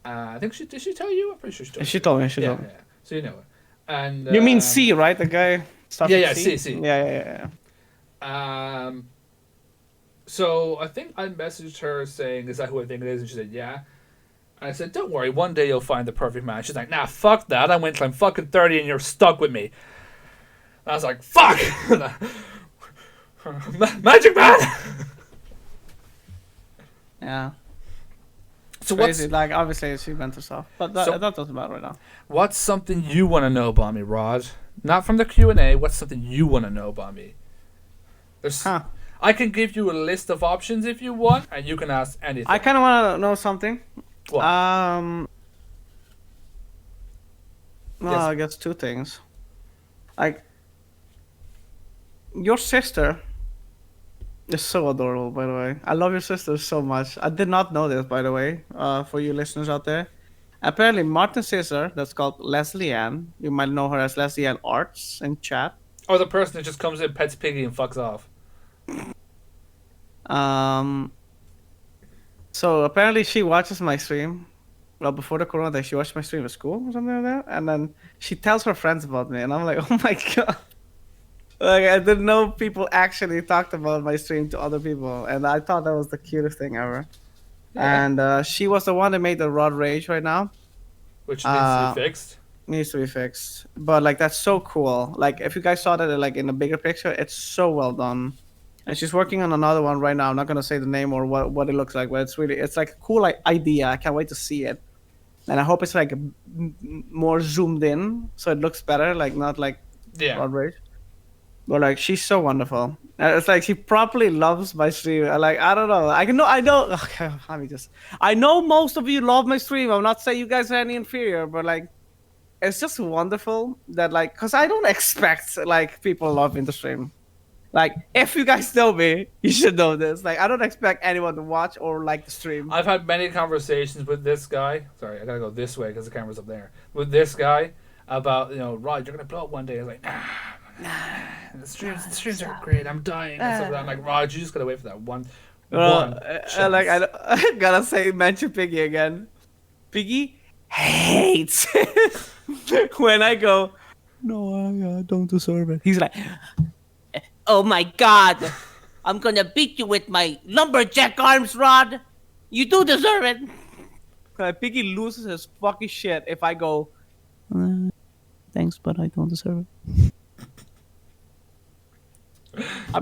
I think did she tell you? I'm pretty sure she told you. She told me. She Yeah, told me. yeah. So you know it. And You mean C, right? The guy starts Yeah, with yeah, C. C. Yeah. So I think I messaged her saying, "Is that who I think it is?" And she said, "Yeah." And I said, "Don't worry, one day you'll find the perfect man." She's like, "Nah, fuck that. I wait till I'm fucking 30 and you're stuck with me." And I was like, "Fuck, magic man." Yeah. So Crazy. Like obviously she went to stuff, but that doesn't matter right now. what's something you want to know about me, Rod? Not from the Q&A. What's something you want to know about me? I can give you a list of options if you want, and you can ask anything. I kind of want to know something. What? Well, Yes. I guess two things. Like, your sister is so adorable, by the way. I love your sister so much. I did not know this, by the way, for you listeners out there. Apparently, Martin's sister, that's called Lesley Ann. You might know her as Lesley Ann Arts in chat. Or the person that just comes in, pets Piggy, and fucks off. So apparently she watches my stream. Well, before the corona day, she watched my stream at school or something like that, and then she tells her friends about me, and I'm like, oh my god. Like I didn't know people actually talked about my stream to other people, and I thought that was the cutest thing ever. Yeah. And she was the one that made the Rod Rage right now. Which needs to be fixed. Needs to be fixed, but like that's so cool. Like if you guys saw that like in the bigger picture, it's so well done. And she's working on another one right now. I'm not gonna say the name or what it looks like, but it's like a cool like idea. I can't wait to see it, and I hope it's like more zoomed in so it looks better, like not like Rod Rage. But like she's so wonderful. It's like she properly loves my stream. Like I don't know. I know. Okay, let me just. I know most of you love my stream. I'm not saying you guys are any inferior, but like, it's just wonderful that like, cause I don't expect like people loving the stream. Like if you guys know me, you should know this. Like I don't expect anyone to watch or like the stream. I've had many conversations with this guy. Sorry, I gotta go this way because the camera's up there. With this guy about Rod, you're gonna blow up one day. I was like, nah. The streams are great. I'm dying. And stuff like that. I'm like, Rod, you just gotta wait for that one. Like I gotta say, mention Piggy again. Piggy hates when I go. No, I don't deserve it. He's like, oh my god, I'm gonna beat you with my lumberjack arms, Rod. You do deserve it. Piggy loses his fucking shit if I go. Thanks, but I don't deserve it. I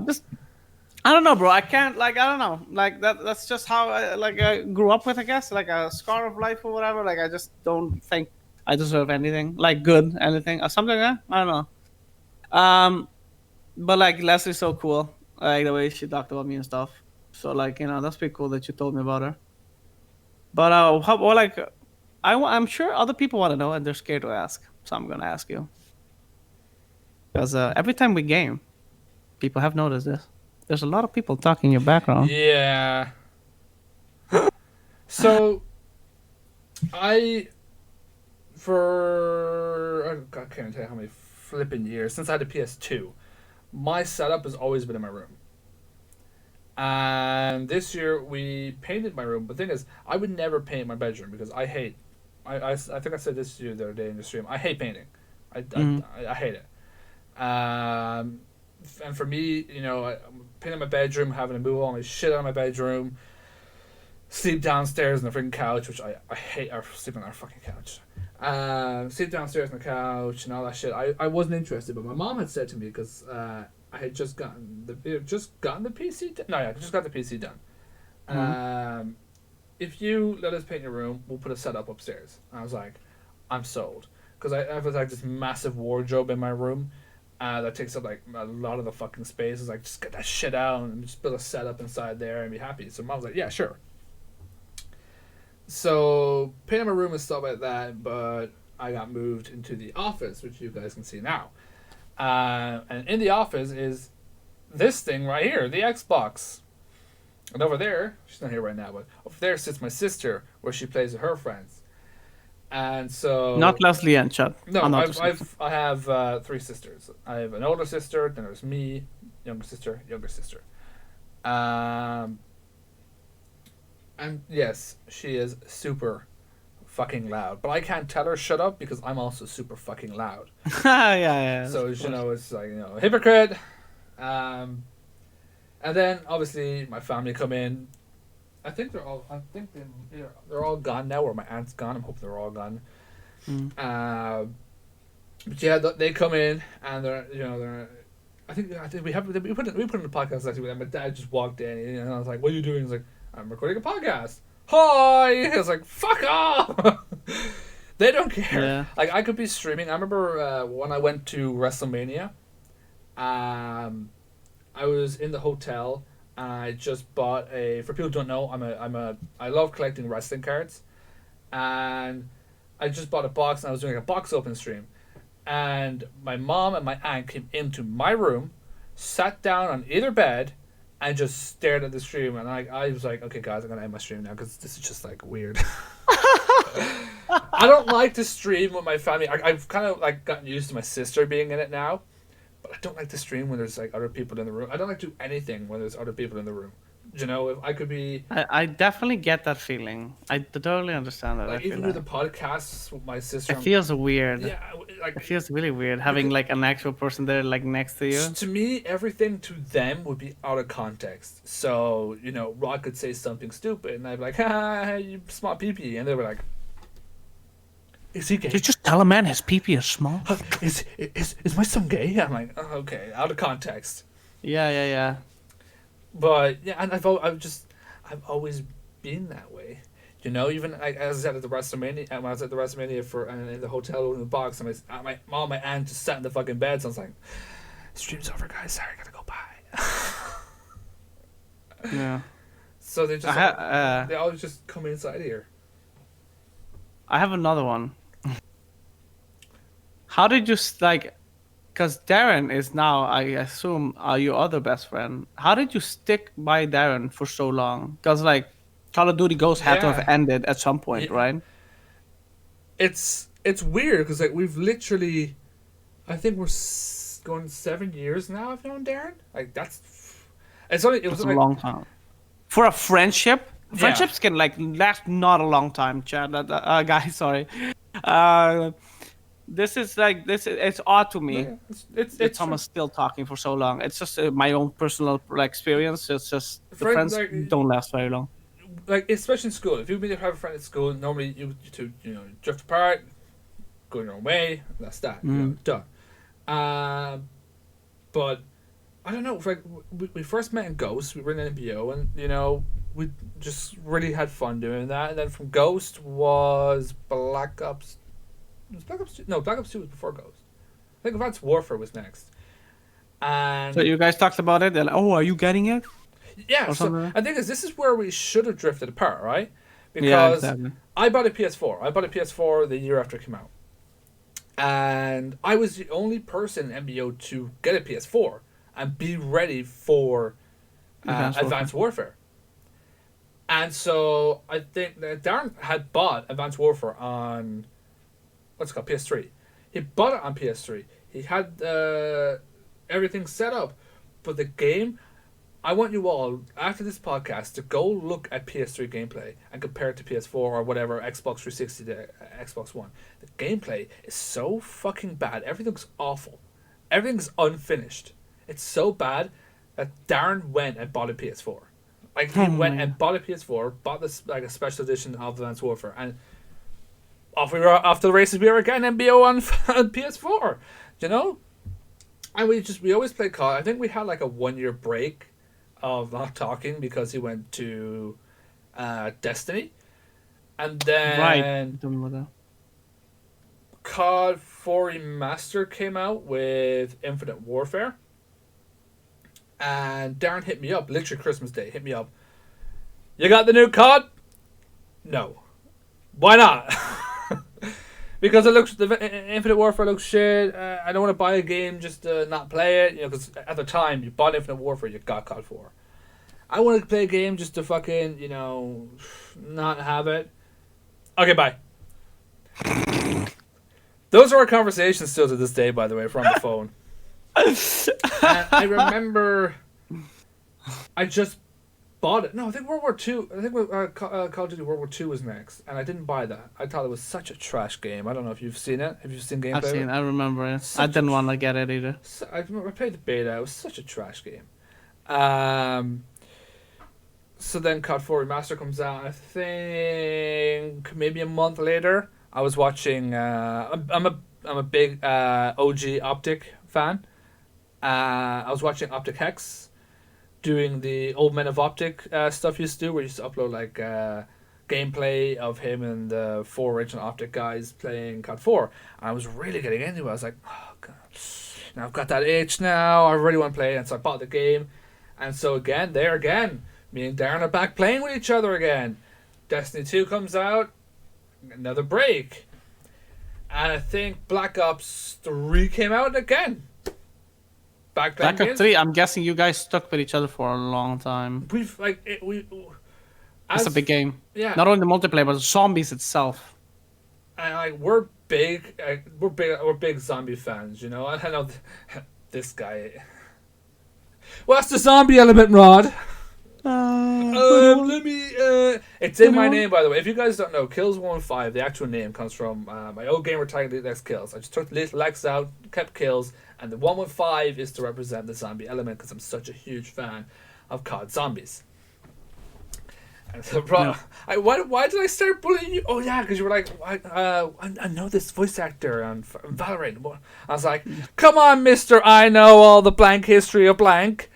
don't know, bro. I can't, like, I don't know. Like, that's just how I grew up with, I guess. Like, a scar of life or whatever. Like, I just don't think I deserve anything. Like, good, anything. Or something like that. I don't know. But, like, Leslie's so cool. Like, the way she talked about me and stuff. So, like, that's pretty cool that you told me about her. But, I'm sure other people want to know and they're scared to ask. So, I'm going to ask you. Because every time we game, people have noticed this. There's a lot of people talking in your background. Yeah. So, I can't tell you how many flipping years since I had a PS2, my setup has always been in my room. And this year we painted my room. But the thing is, I would never paint my bedroom because I hate. I think I said this to you the other day in the stream. I hate painting. I hate it. And for me, painting my bedroom, having to move all my shit out of my bedroom, sleep downstairs on the freaking couch, which I hate, or sleep on our fucking couch. Sleep downstairs on the couch and all that shit. I wasn't interested, but my mom had said to me because I had just gotten the PC done. No, yeah, I just got the PC done. If you let us paint your room, we'll put a setup upstairs. And I was like, I'm sold. because I have like this massive wardrobe in my room. That takes up like a lot of the fucking space. It's like, just get that shit out and just build a setup inside there and be happy. So mom was like, yeah, sure. So painted my room and stuff like that, but I got moved into the office, which you guys can see now. And in the office is this thing right here, the Xbox. And over there, she's not here right now, but over there sits my sister, where she plays with her friends. And so Not Lesley Ann, Chad. no, Another sister. I have 3 sisters. I have an older sister, then there's me, younger sister, younger sister. Um, and yes, she is super fucking loud, but I can't tell her shut up because I'm also super fucking loud. Yeah. So it's like a hypocrite. And then obviously my family come in. I think they're all gone now, or my aunt's gone. I'm hoping they're all gone. But yeah, they come in and they're. I think we put in the podcast last week. And my dad just walked in and I was like, "What are you doing?" He's like, "I'm recording a podcast." Hi! I was like, "Fuck off!" They don't care. Yeah. Like I could be streaming. I remember when I went to WrestleMania. I was in the hotel. I just bought for people who don't know, I love collecting wrestling cards, and I just bought a box and I was doing a box open stream, and my mom and my aunt came into my room, sat down on either bed, and just stared at the stream, and I was like, okay guys, I'm gonna end my stream now because this is just like weird. I don't like to stream with my family. I've kind of like gotten used to my sister being in it now. But I don't like to stream when there's like other people in the room. I don't like to do anything when there's other people in the room. If I could be I definitely get that feeling. I totally understand that. like I feel even with that. the podcasts with my sister. It feels weird. Yeah, like It feels really weird having like an actual person there like next to you. to me, everything to them would be out of context. So Rod could say something stupid, and I'd be like, "Ha, you smart pee," and they were like, "Is he gay? You just tell a man his pee-pee is small. Is my son gay?" I'm like, oh, "Okay, out of context." Yeah. But yeah, and I've always been that way. Even like as I said at the WrestleMania, when I was at the WrestleMania in the hotel in the box, and my mom, my aunt just sat in the fucking bed. So I was like, "Stream's over, guys. Sorry, I gotta go bye." Yeah. So they they always just come inside here. I have another one. How did you because Darren is now, I assume, your other best friend. How did you stick by Darren for so long? Because like Call of Duty Ghosts had to have ended at some point, right? It's weird because like we've literally, I think we're going 7 years now. I've known Darren. Like it was a long time for a friendship. Friendships can like last not a long time, Chad. Guys, sorry. This is it's odd to me. It's someone still talking for so long. It's just my own personal experience. It's just the friends don't last very long. Like especially in school, if you have a friend at school, normally you two drift apart, go your own way. That's that. Done. But I don't know. Like we first met in Ghost. We were in NBO, and we just really had fun doing that. And then from Ghost was Black Ops. Was Black Ops 2? No, Black Ops 2 was before Ghost. I think Advanced Warfare was next. And so you guys talked about it, and are you getting it? Yeah, so I think this is where we should have drifted apart, right? Because yeah, exactly. I bought a PS4. I bought a PS4 the year after it came out. And I was the only person in MBO to get a PS4 and be ready for Advanced Warfare. And so I think that Darren had bought Advanced Warfare on what's it called, PS3. He bought it on PS3. He had everything set up, but the game. I want you all after this podcast to go look at PS3 gameplay and compare it to PS4 or whatever Xbox 360 to Xbox One. The gameplay is so fucking bad. Everything's awful. Everything's unfinished. It's so bad that Darren went and bought a PS4. Like he went and bought a PS4, bought this like a special edition of Advanced Warfare, and off we were after the races. We were getting MBO on PS4, And we always played COD. I think we had like a 1 year break of not talking because he went to Destiny, and then right. COD 4 Remaster came out with Infinite Warfare. And Darren hit me up, literally Christmas Day, hit me up. You got the new COD? No. Why not? Because Infinite Warfare looks shit. I don't want to buy a game just to not play it. Because at the time you bought Infinite Warfare, you got COD 4. I want to play a game just to fucking, not have it. Okay, bye. Those are our conversations still to this day, by the way, from the phone. And I remember I just bought it. No, I think World War II. I think Call of Duty World War II was next, and I didn't buy that. I thought it was such a trash game. I don't know if you've seen it. Have you seen gameplay? I've seen. I remember it. I didn't want to get it either. I played the beta. It was such a trash game. So then COD 4 Remaster comes out. I think maybe a month later. I was watching. I'm a big OG Optic fan. I was watching Optic Hex doing the Old Men of Optic stuff he used to do, where he used to upload like gameplay of him and the 4 original Optic guys playing COD 4. And I was really getting into it. I was like, oh god, now I've got that itch now. I really want to play it. And so I bought the game. And so again, me and Darren are back playing with each other again. Destiny 2 comes out, another break. And I think Black Ops 3 came out again. Black Ops 3, I'm guessing you guys stuck with each other for a long time. It's a big game. Yeah. Not only the multiplayer, but Zombies itself. And we're big zombie fans, I know this guy. What's the zombie element, Rod? It's in my name, by the way. If you guys don't know, Kills 115, the actual name comes from my old gamer tag, Lex Kills. I just took the little Lex out, kept Kills, and the 115 is to represent the zombie element because I'm such a huge fan of COD Zombies. And so, bro, why did I start bullying you? Oh yeah, because you were like, I know this voice actor on Valorant. I was like, come on, Mister, I know all the blank history of blank.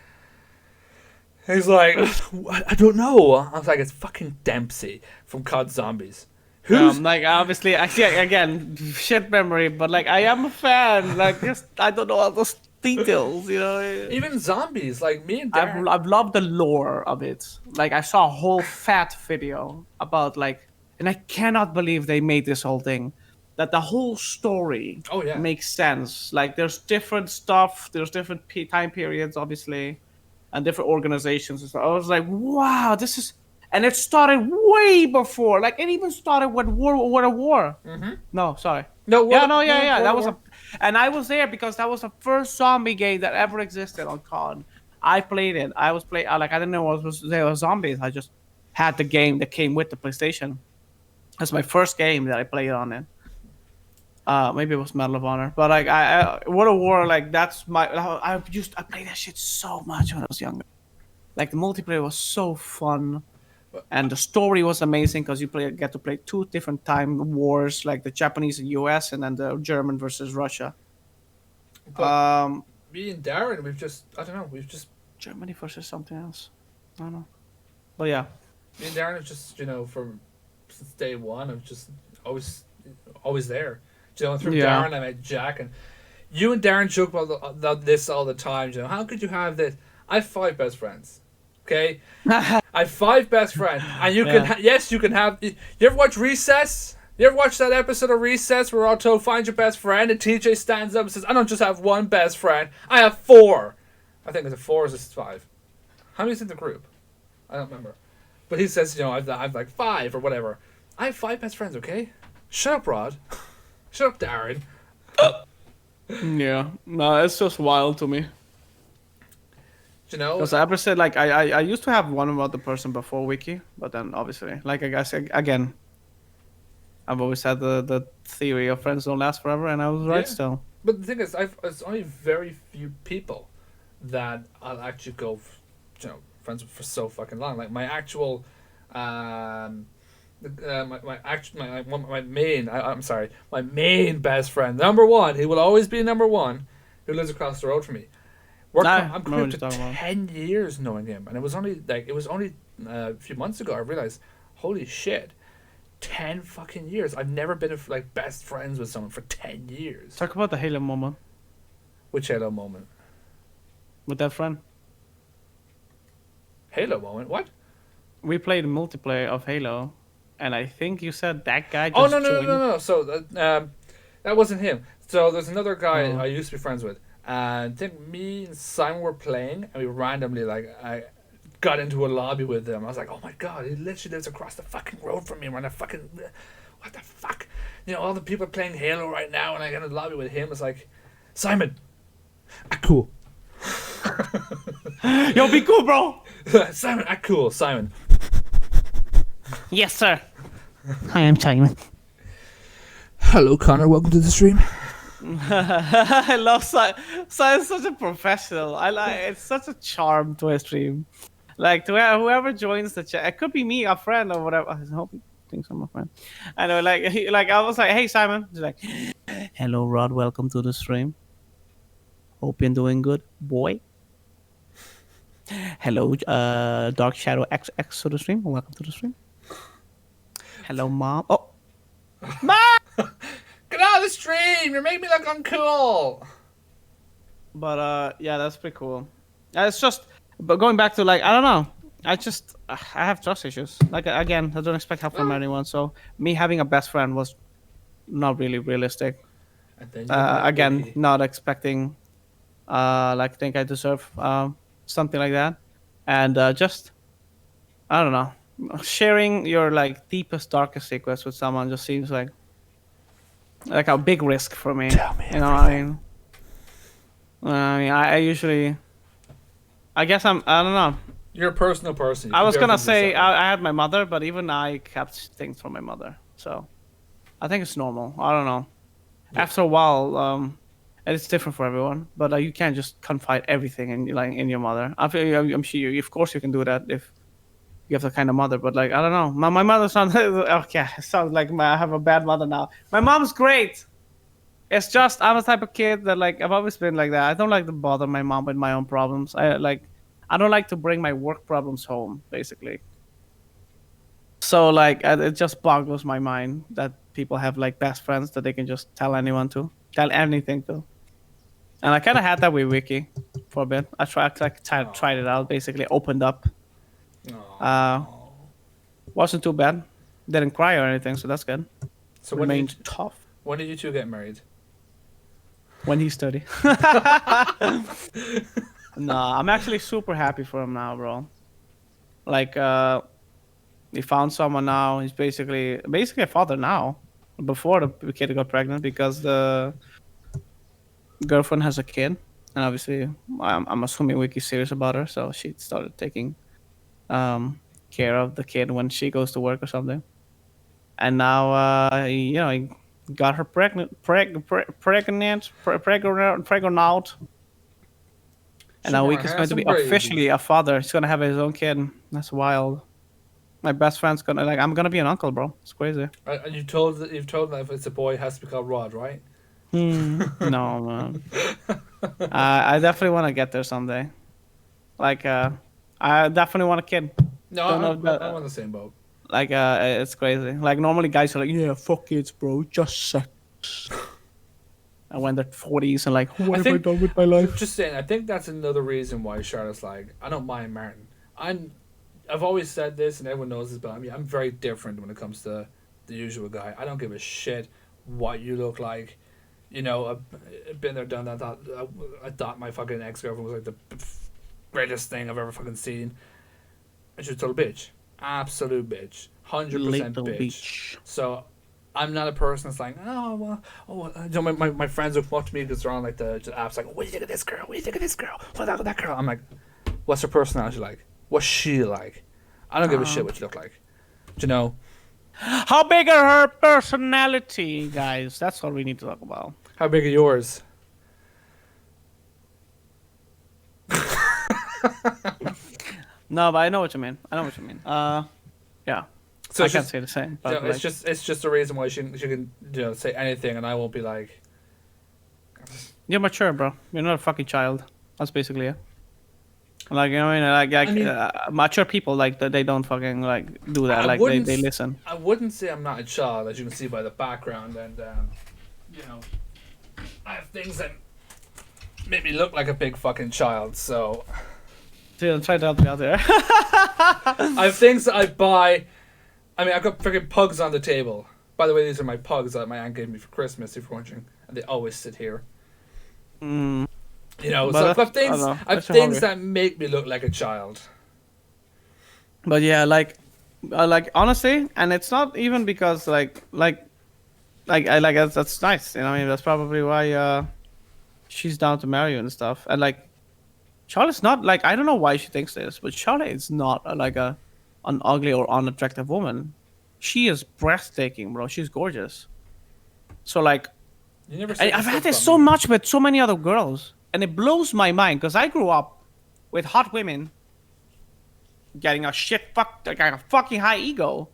He's like, I don't know. I was like, it's fucking Dempsey from COD Zombies. Who's like, obviously, again, shit memory, but like, I am a fan. Like, just I don't know all those details, Even Zombies, like me and Darren. I've loved the lore of it. Like, I saw a whole fat video about like, and I cannot believe they made this whole thing. That the whole story makes sense. Like, there's different stuff. There's different time periods, obviously. And different organizations and stuff. I was like, wow, this is... And it started way before. Like, it even started with World of War. Mm-hmm. No, sorry. No, that was and I was there because that was the first zombie game that ever existed on COD. I played it. I didn't know there were zombies. I just had the game that came with the PlayStation. That's my first game that I played on it. Maybe it was Medal of Honor, but like World of War, like that's I played that shit so much when I was younger. Like the multiplayer was so fun, and the story was amazing because you get to play 2 different time wars, like the Japanese and US, and then the German versus Russia. But me and Darren, we've just Germany versus something else. I don't know, but yeah. Me and Darren have just since day one, I've just always there. Through Darren, I met Jack, and you and Darren joke about this all the time. How could you have this? I have 5 best friends. Okay, I have 5 best friends, and you can you can have. You ever watch Recess? You ever watch that episode of Recess where Otto finds your best friend, and TJ stands up and says, "I don't just have 1 best friend, I have 4." I think it's 4 or is it 5? How many's in the group? I don't remember, but he says, I've like 5 or whatever. I have 5 best friends. Okay, shut up, Rod. Shut up, Darren. Yeah, no, it's just wild to me. Because I ever said, like, I used to have one other person before Wiki, but then obviously, like, I guess again, I've always had the theory of friends don't last forever, and I was right still. But the thing is, it's only very few people that I'll actually go, friends with for so fucking long. Like my actual, my main best friend, number 1. He will always be number 1. Who lives across the road from me. I'm coming to 10 years knowing him, and it was only a few months ago I realized, holy shit, 10 fucking years. I've never been like best friends with someone for 10 years. Talk about the Halo moment Which Halo moment? with that friend. Halo moment? What? We played multiplayer of Halo, and I think you said that guy just Oh, no, no, no, joined. no, no. So, that wasn't him. So, there's another guy Oh. I used to be friends with. And I think me and Simon were playing, and we randomly, like, I got into a lobby with him. I was like, oh my god, he literally lives across the fucking road from me. We're in a fucking. What the fuck? You know, all the people playing Halo right now, and I get in a lobby with him. It's like, Simon, cool. Yo, be cool, bro. Simon, cool. Simon. Yes, sir. Hi, I'm Simon. Hello, Connor. Welcome to the stream. I love Simon. Simon's such a professional. I like. It's such a charm to a stream. Like to whoever joins the chat, it could be me, a friend, or whatever. I hope he thinks I'm a friend. I know, like, like I was like, "Hey, Simon." He's like, "Hello, Rod. Welcome to the stream. Hope you're doing good, boy." Hello, Dark Shadow XX to the stream. Welcome to the stream. Hello, Mom. Oh, Mom. Get out of the stream! You're making me look uncool! But yeah, that's pretty cool. It's just, but going back to like, I don't know. I have trust issues. Like again, I don't expect help from anyone. So me having a best friend was not really realistic. And then you met Again, Piggy. not expecting, like think I deserve something like that, and just I don't know. Sharing your like deepest, darkest secrets with someone just seems like a big risk for me. Tell me You know what I mean? I usually, I guess I don't know. You're a personal person. You I keep was gonna everything to say yourself. I had my mother, but even I kept things from my mother. So I think it's normal. I don't know. Yeah. After a while, and it's different for everyone. But you can't just confide everything in your mother. I'm sure of course you can do that if you have the kind of mother. But like I don't know. My mother sounds okay. It sounds like I have a bad mother now. My mom's great. It's just I'm the type of kid that like I've always been like that. I don't like to bother my mom with my own problems. I don't like to bring my work problems home, basically. So like it just boggles my mind that people have like best friends that they can just tell anything to. And I kind of had that with Wiki for a bit. I tried it out, basically opened up. Uh, wasn't too bad. Didn't cry or anything, so that's good. So Remained tough when did you two get married? when he studied. No, I'm actually super happy for him now, bro. Like, he found someone now. He's basically a father now. Before the kid got pregnant, because the girlfriend has a kid, and obviously, I'm assuming Wiki's serious about her, so she started taking care of the kid when she goes to work or something. And now, he got her pregnant, out. And now Super Week is going to be handsome baby. officially a father. He's gonna have his own kid. That's wild. My best friend's gonna I'm gonna be an uncle, bro. It's crazy. And you've told them if it's a boy, it has to be called Rod, right? No, man. I definitely want to get there someday. Like, I definitely want a kid. No, Don't know I'm on the same boat. Like, it's crazy. Like, normally guys are like, yeah, fuck kids, bro. Just sex. And when they're 40s and like, what have I done with my life? Just saying, I think that's another reason why Charlotte's like, I don't mind Martin. I've always said this, and everyone knows this, but I mean, I'm very different when it comes to the usual guy. I don't give a shit what you look like. You know, I've been there, done that. I thought my fucking ex-girlfriend was like the greatest thing I've ever fucking seen. And she was a total bitch. Absolute bitch. 100% bitch. So, I'm not a person that's like, you know, my friends will come up to me because they're on like the apps like, what do you think of this girl? What do you think of this girl? What about that girl? I'm like, what's her personality like? What's she like? I don't give a shit what you look like. Do you know? How big are her personality, guys? That's what we need to talk about. How big are yours? No, but I know what you mean. Yeah. So I can't say the same. But it's just a reason why she can say anything, and I won't be like. You're mature, bro. You're not a fucking child. That's basically it. Like, you know, what I mean, I mean, mature people, like, they don't fucking like do that. I Like, wouldn't. they listen. I wouldn't say I'm not a child, as you can see by the background, and you know, I have things that make me look like a big fucking child. So Dude, try to help me out there. I have things that I buy. I mean, I've got freaking pugs on the table. By the way, these are my pugs that my aunt gave me for Christmas, if you're wondering, and they always sit here. Mm, You know, but so I've got I things. don't know. I've That's your things hobby. that make me look like a child. But yeah, like honestly, and it's not even because I like that's nice. You know, I mean, that's probably why she's down to marry you and stuff. And like, Charlotte's not like, I don't know why she thinks this, but Charlotte is not like an ugly or unattractive woman. She is breathtaking, bro. She's gorgeous. So like, You never said I've this had stuff this about so me. much with so many other girls, and it blows my mind because I grew up with hot women getting a shit fuck, like a fucking high ego,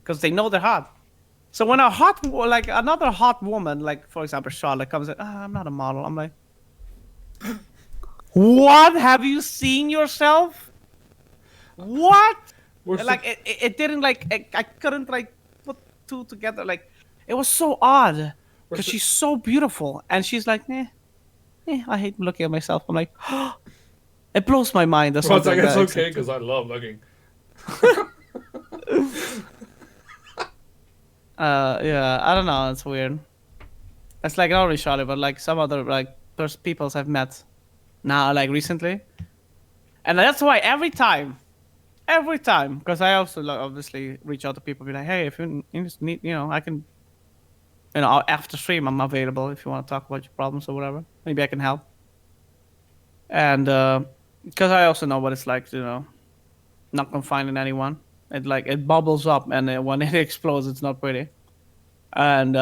because they know they're hot. So when like another hot woman, like for example Charlotte, comes in, I'm not a model. I'm like, what? Have you seen yourself? What? We're And, like it didn't like I couldn't like put two together. Like it was so odd because she's so beautiful, and she's like, I hate looking at myself. I'm like, it blows my mind. Or Well, it's something like like it's that okay exists. because I love looking. Yeah, I don't know. It's weird. It's like not only Charlotte, but like some other like peoples I've met now, like recently, and that's why every time, because I also like, obviously reach out to people, be like, hey, if you just need, I can, after stream, I'm available if you want to talk about your problems or whatever. Maybe I can help. And because I also know what it's like, not confining anyone. It bubbles up, and when it explodes, it's not pretty. And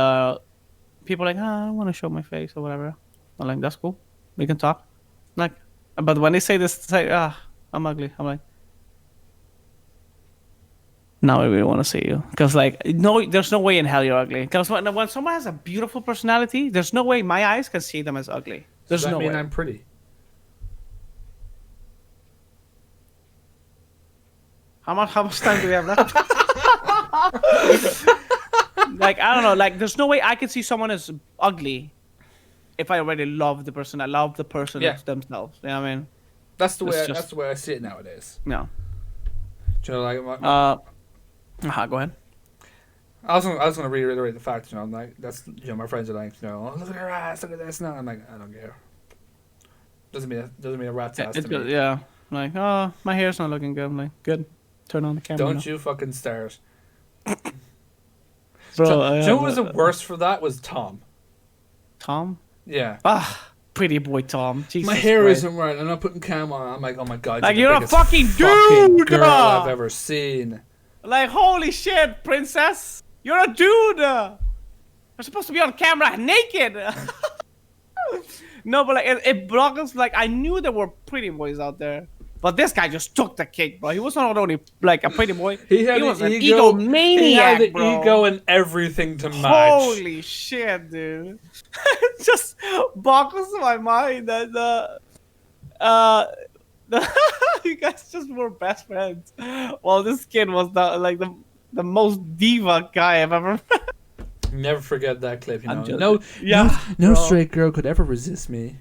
people are like, I don't want to show my face or whatever. I'm like, that's cool. We can talk. Like, but when they say this, say, I'm ugly. I'm like, now I really want to see you, because like, no, there's no way in hell you're ugly. Because when someone has a beautiful personality, there's no way my eyes can see them as ugly. Does There's that no mean way. I'm pretty? How much time do we have left? Like, I don't know. Like, there's no way I can see someone as ugly if I already love the person. I love the person Yeah. themselves. You know what I mean? That's the way. It's That's just the way I see it nowadays. no. Do you know, like Go ahead. I was gonna reiterate the fact, like that's my friends are like, oh, look at her ass, look at this. No, I'm like, I don't care. Doesn't mean a rat's ass It's to good. me. Yeah. Like, oh, my hair's not looking good. I'm like, good. Turn on the camera. Don't now. you fucking start. Bro? Do you know what was the worst for that was Tom. Tom? Yeah. Pretty boy Tom. Jesus My hair Christ. isn't right. I'm not putting cam on. I'm like, oh my god, Like, you're you're the a biggest fucking fucking dude! girl I've ever seen. Like, holy shit, princess! You're a dude! You're supposed to be on camera naked! No, but like, it blockers, like, I knew there were pretty boys out there. But this guy just took the cake, bro. He was not only, like, a pretty boy, He had was an ego, egomaniac, he had the bro. ego and everything to match. Holy shit, dude. It just boggles my mind that you guys just were best friends. Well, this kid was the most diva guy I've ever met. Never forget that clip, I'm joking. No, Yeah, no bro. straight girl could ever resist me.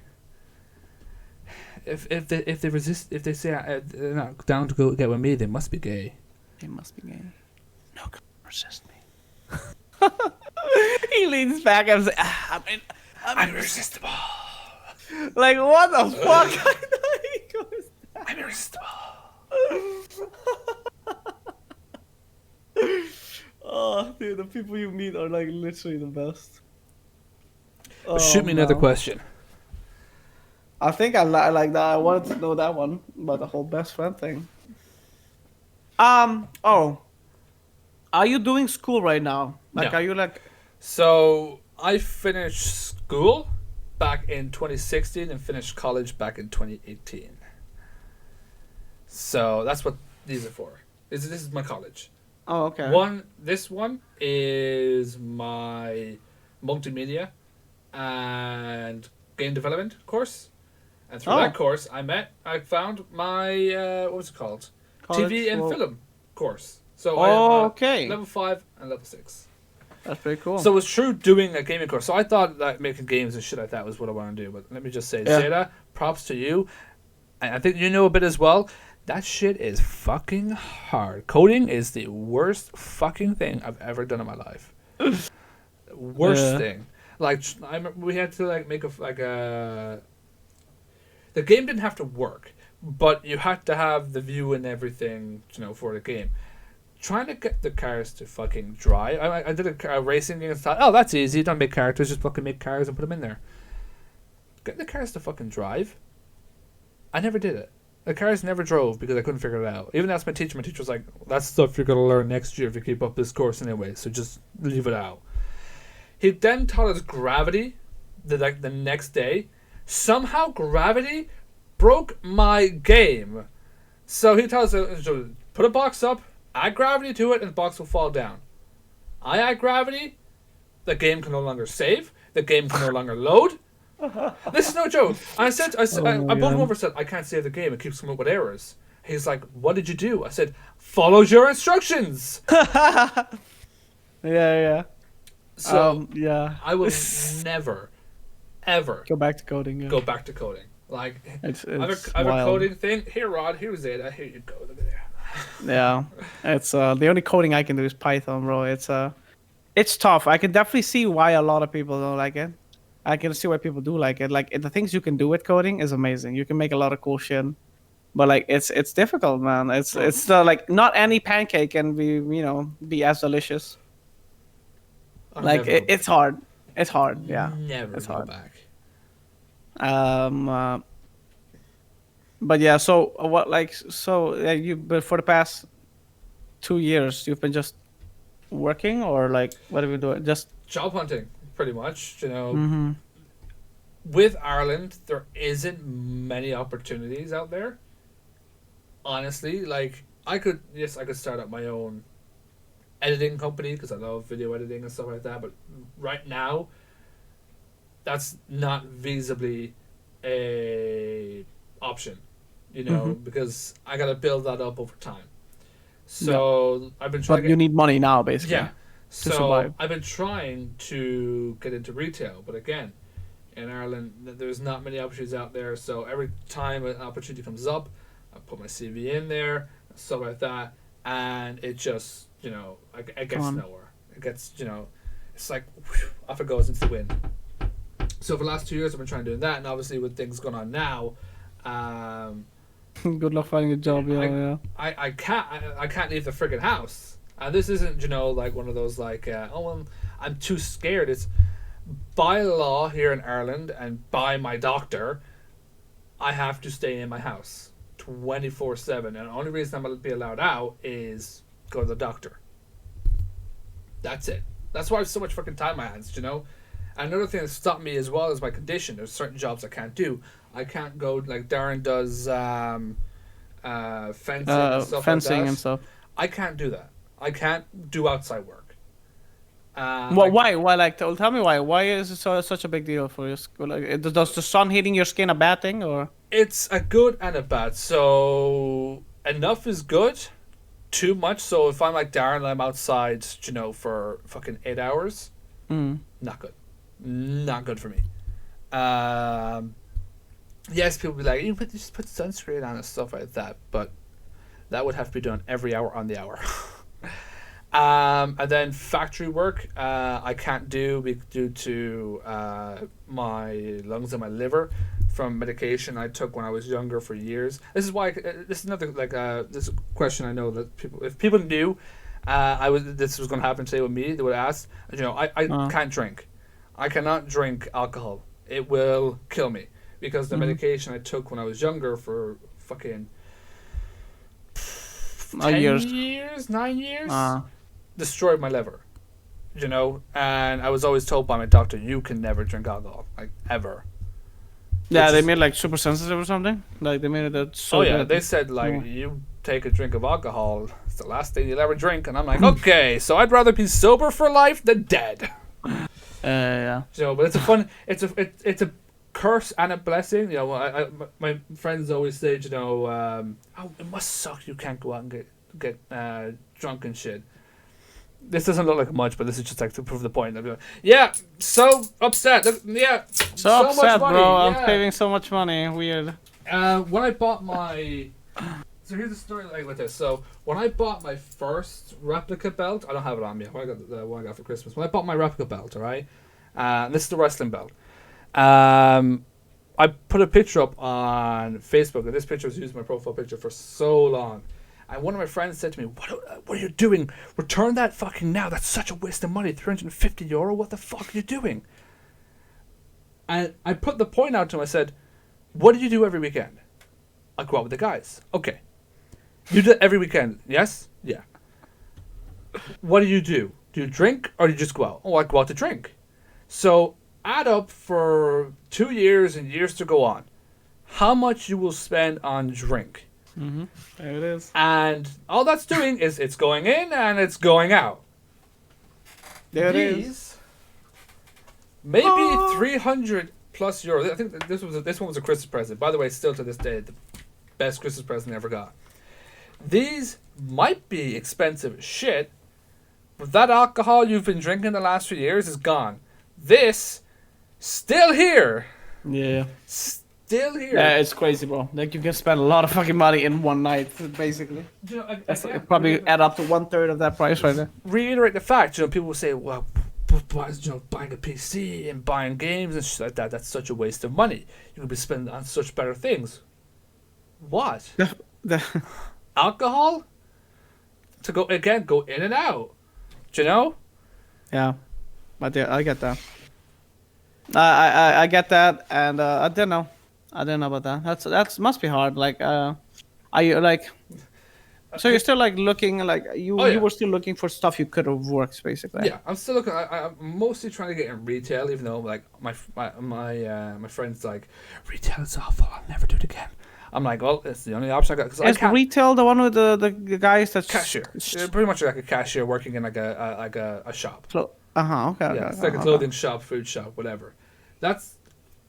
If they resist, if they say they're not down to go get with me, they must be gay. They must be gay. No girl can resist me. He leans back and says, I'm irresistible. like, what the fuck? He goes, I'm irresistible. oh, dude, the people you meet are like literally the best. But shoot me another question. I think I like that. I wanted to know that one about the whole best friend thing. Oh, are you doing school right now? Like, No. are you like? So I finished school back in 2016 and finished college back in 2018. So that's what these are for. This is my college. Oh, okay. This one is my multimedia and game development course, And through that course, I found my, what was it called? College TV and for- film course. So I am okay. level 5 and level 6. That's pretty cool. So it's true doing a gaming course. So I thought that making games and shit like that was what I want to do. But let me just say, Zeta, props to you. And I think you know a bit as well. That shit is fucking hard. Coding is the worst fucking thing I've ever done in my life. Worst thing. Like we had to like make a. The game didn't have to work, but you had to have the view and everything, for the game. Trying to get the cars to fucking drive. I did a racing game and thought, oh, that's easy. Don't make characters, just fucking make cars and put them in there. Get the cars to fucking drive. I never did it. The cars never drove because I couldn't figure it out. Even asked my teacher. My teacher was like, that's stuff you're going to learn next year if you keep up this course anyway, so just leave it out. He then taught us gravity the next day. Somehow gravity broke my game. So he tells us, put a box up, add gravity to it, and the box will fall down. I add gravity, the game can no longer save, the game can no longer load. This is no joke. I pulled him over and said, I can't save the game, it keeps coming up with errors. He's like, what did you do? I said, follow your instructions. Yeah. So, I will never, ever go back to coding. Yeah. Go back to coding. Like, it's I have a coding thing. Here, Rod, here's Zeta. Here you go. Look at there. Yeah, it's the only coding I can do is Python, bro. It's tough. I can definitely see why a lot of people don't like it. I can see why people do like it. Like the things you can do with coding is amazing. You can make a lot of cool shit, but like it's difficult, man. It's like not any pancake can be as delicious. It's hard. It's hard. Yeah, Never it's go hard. back. But yeah, so but for the past 2 years you've been just working, or like what have you doing? Just job hunting, pretty much. Mm-hmm. With Ireland, there isn't many opportunities out there. Honestly, like I could start up my own editing company because I love video editing and stuff like that. But right now, that's not visibly a option, because I gotta build that up over time. So I've been trying. But you need money now, basically. Yeah. To survive. I've been trying to get into retail, but again, in Ireland, there's not many opportunities out there. So every time an opportunity comes up, I put my CV in there, stuff like that, and it just, it gets nowhere. It gets, it's like whew, off it goes into the wind. So for the last 2 years, I've been trying to do that, and obviously with things going on now, good luck finding a job. I can't leave the friggin' house. And this isn't, like one of those like, I'm too scared. It's by law here in Ireland and by my doctor, I have to stay in my house 24/7, and the only reason I'm gonna be allowed out is go to the doctor. That's it. That's why I have so much fucking time on my hands, Another thing that stopped me as well is my condition. There's certain jobs I can't do. I can't go like Darren does fencing and stuff fencing like that. and stuff. I can't do that. I can't do outside work. Why? Why? Like, tell me why. Why is it such a big deal for you? Like, does the sun hitting your skin a bad thing, or? It's a good and a bad. So enough is good. Too much. So if I'm like Darren and I'm outside, for fucking 8 hours, not good. Not good for me. Yes, people be like, you just put sunscreen on and stuff like that, but that would have to be done every hour on the hour. And then factory work, I can't do due to my lungs and my liver from medication I took when I was younger for years. This is why this is another this question I know that if people knew this was going to happen today with me, they would ask. I can't drink. I cannot drink alcohol. It will kill me because the medication I took when I was younger for fucking 9 years destroyed my liver. And I was always told by my doctor, you can never drink alcohol, like ever. Yeah, they made like super sensitive or something. Like they made it that. So good. They said like you take a drink of alcohol, it's the last thing you'll ever drink, and I'm like, okay, so I'd rather be sober for life than dead. Yeah. But it's a curse and a blessing. You know, my friends always say, you know, oh, it must suck. You can't go out and get drunk and shit. This doesn't look like much, but this is just like to prove the point. Yeah, so upset. Yeah, So much upset, money. bro. I'm Yeah. saving so much money. Weird. When I bought my, so here's the story like this. So when I bought my first replica belt, I don't have it on me. What I got for Christmas. When I bought my replica belt, all right, this is the wrestling belt. I put a picture up on Facebook, and this picture was used as my profile picture for so long. And one of my friends said to me, what are you doing? Return that fucking now. That's such a waste of money. €350? What the fuck are you doing? And I put the point out to him. I said, what do you do every weekend? I go out with the guys. Okay. You do it every weekend, yes? Yeah. What do you do? Do you drink or do you just go out? Oh, I go out to drink. So add up for 2 years and years to go on how much you will spend on drink. Mm-hmm. There it is. And all that's doing is it's going in and it's going out. There it is. Maybe 300 plus euros. I think this one was a Christmas present. By the way, still to this day, the best Christmas present I ever got. These might be expensive as shit, but that alcohol you've been drinking the last few years is gone. This, still here. Yeah. Still here. Yeah, it's crazy, bro. Like, you can spend a lot of fucking money in one night, basically. You know, That's probably add up to 1/3 of that price right there. Reiterate the fact, you know, people will say, well, buying a PC and buying games and shit like that, that's such a waste of money. You could be spending on such better things. What? Alcohol? To go in and out. Do you know? Yeah, I get that. I get that, and I didn't know. I didn't know about that. That's must be hard. Like, are you like? So you're still like looking like you yeah. you were still looking for stuff you could have worked basically. Yeah, I'm still looking. I'm mostly trying to get in retail, even though like my friend's like, retail is awful. I'll never do it again. I'm like, well, it's the only option I got because I Is can't. retail the one with the guys that's Cashier. They're pretty much like a cashier working in like a shop. Okay. Yeah, Okay, it's like a okay. clothing shop, food shop, whatever. That's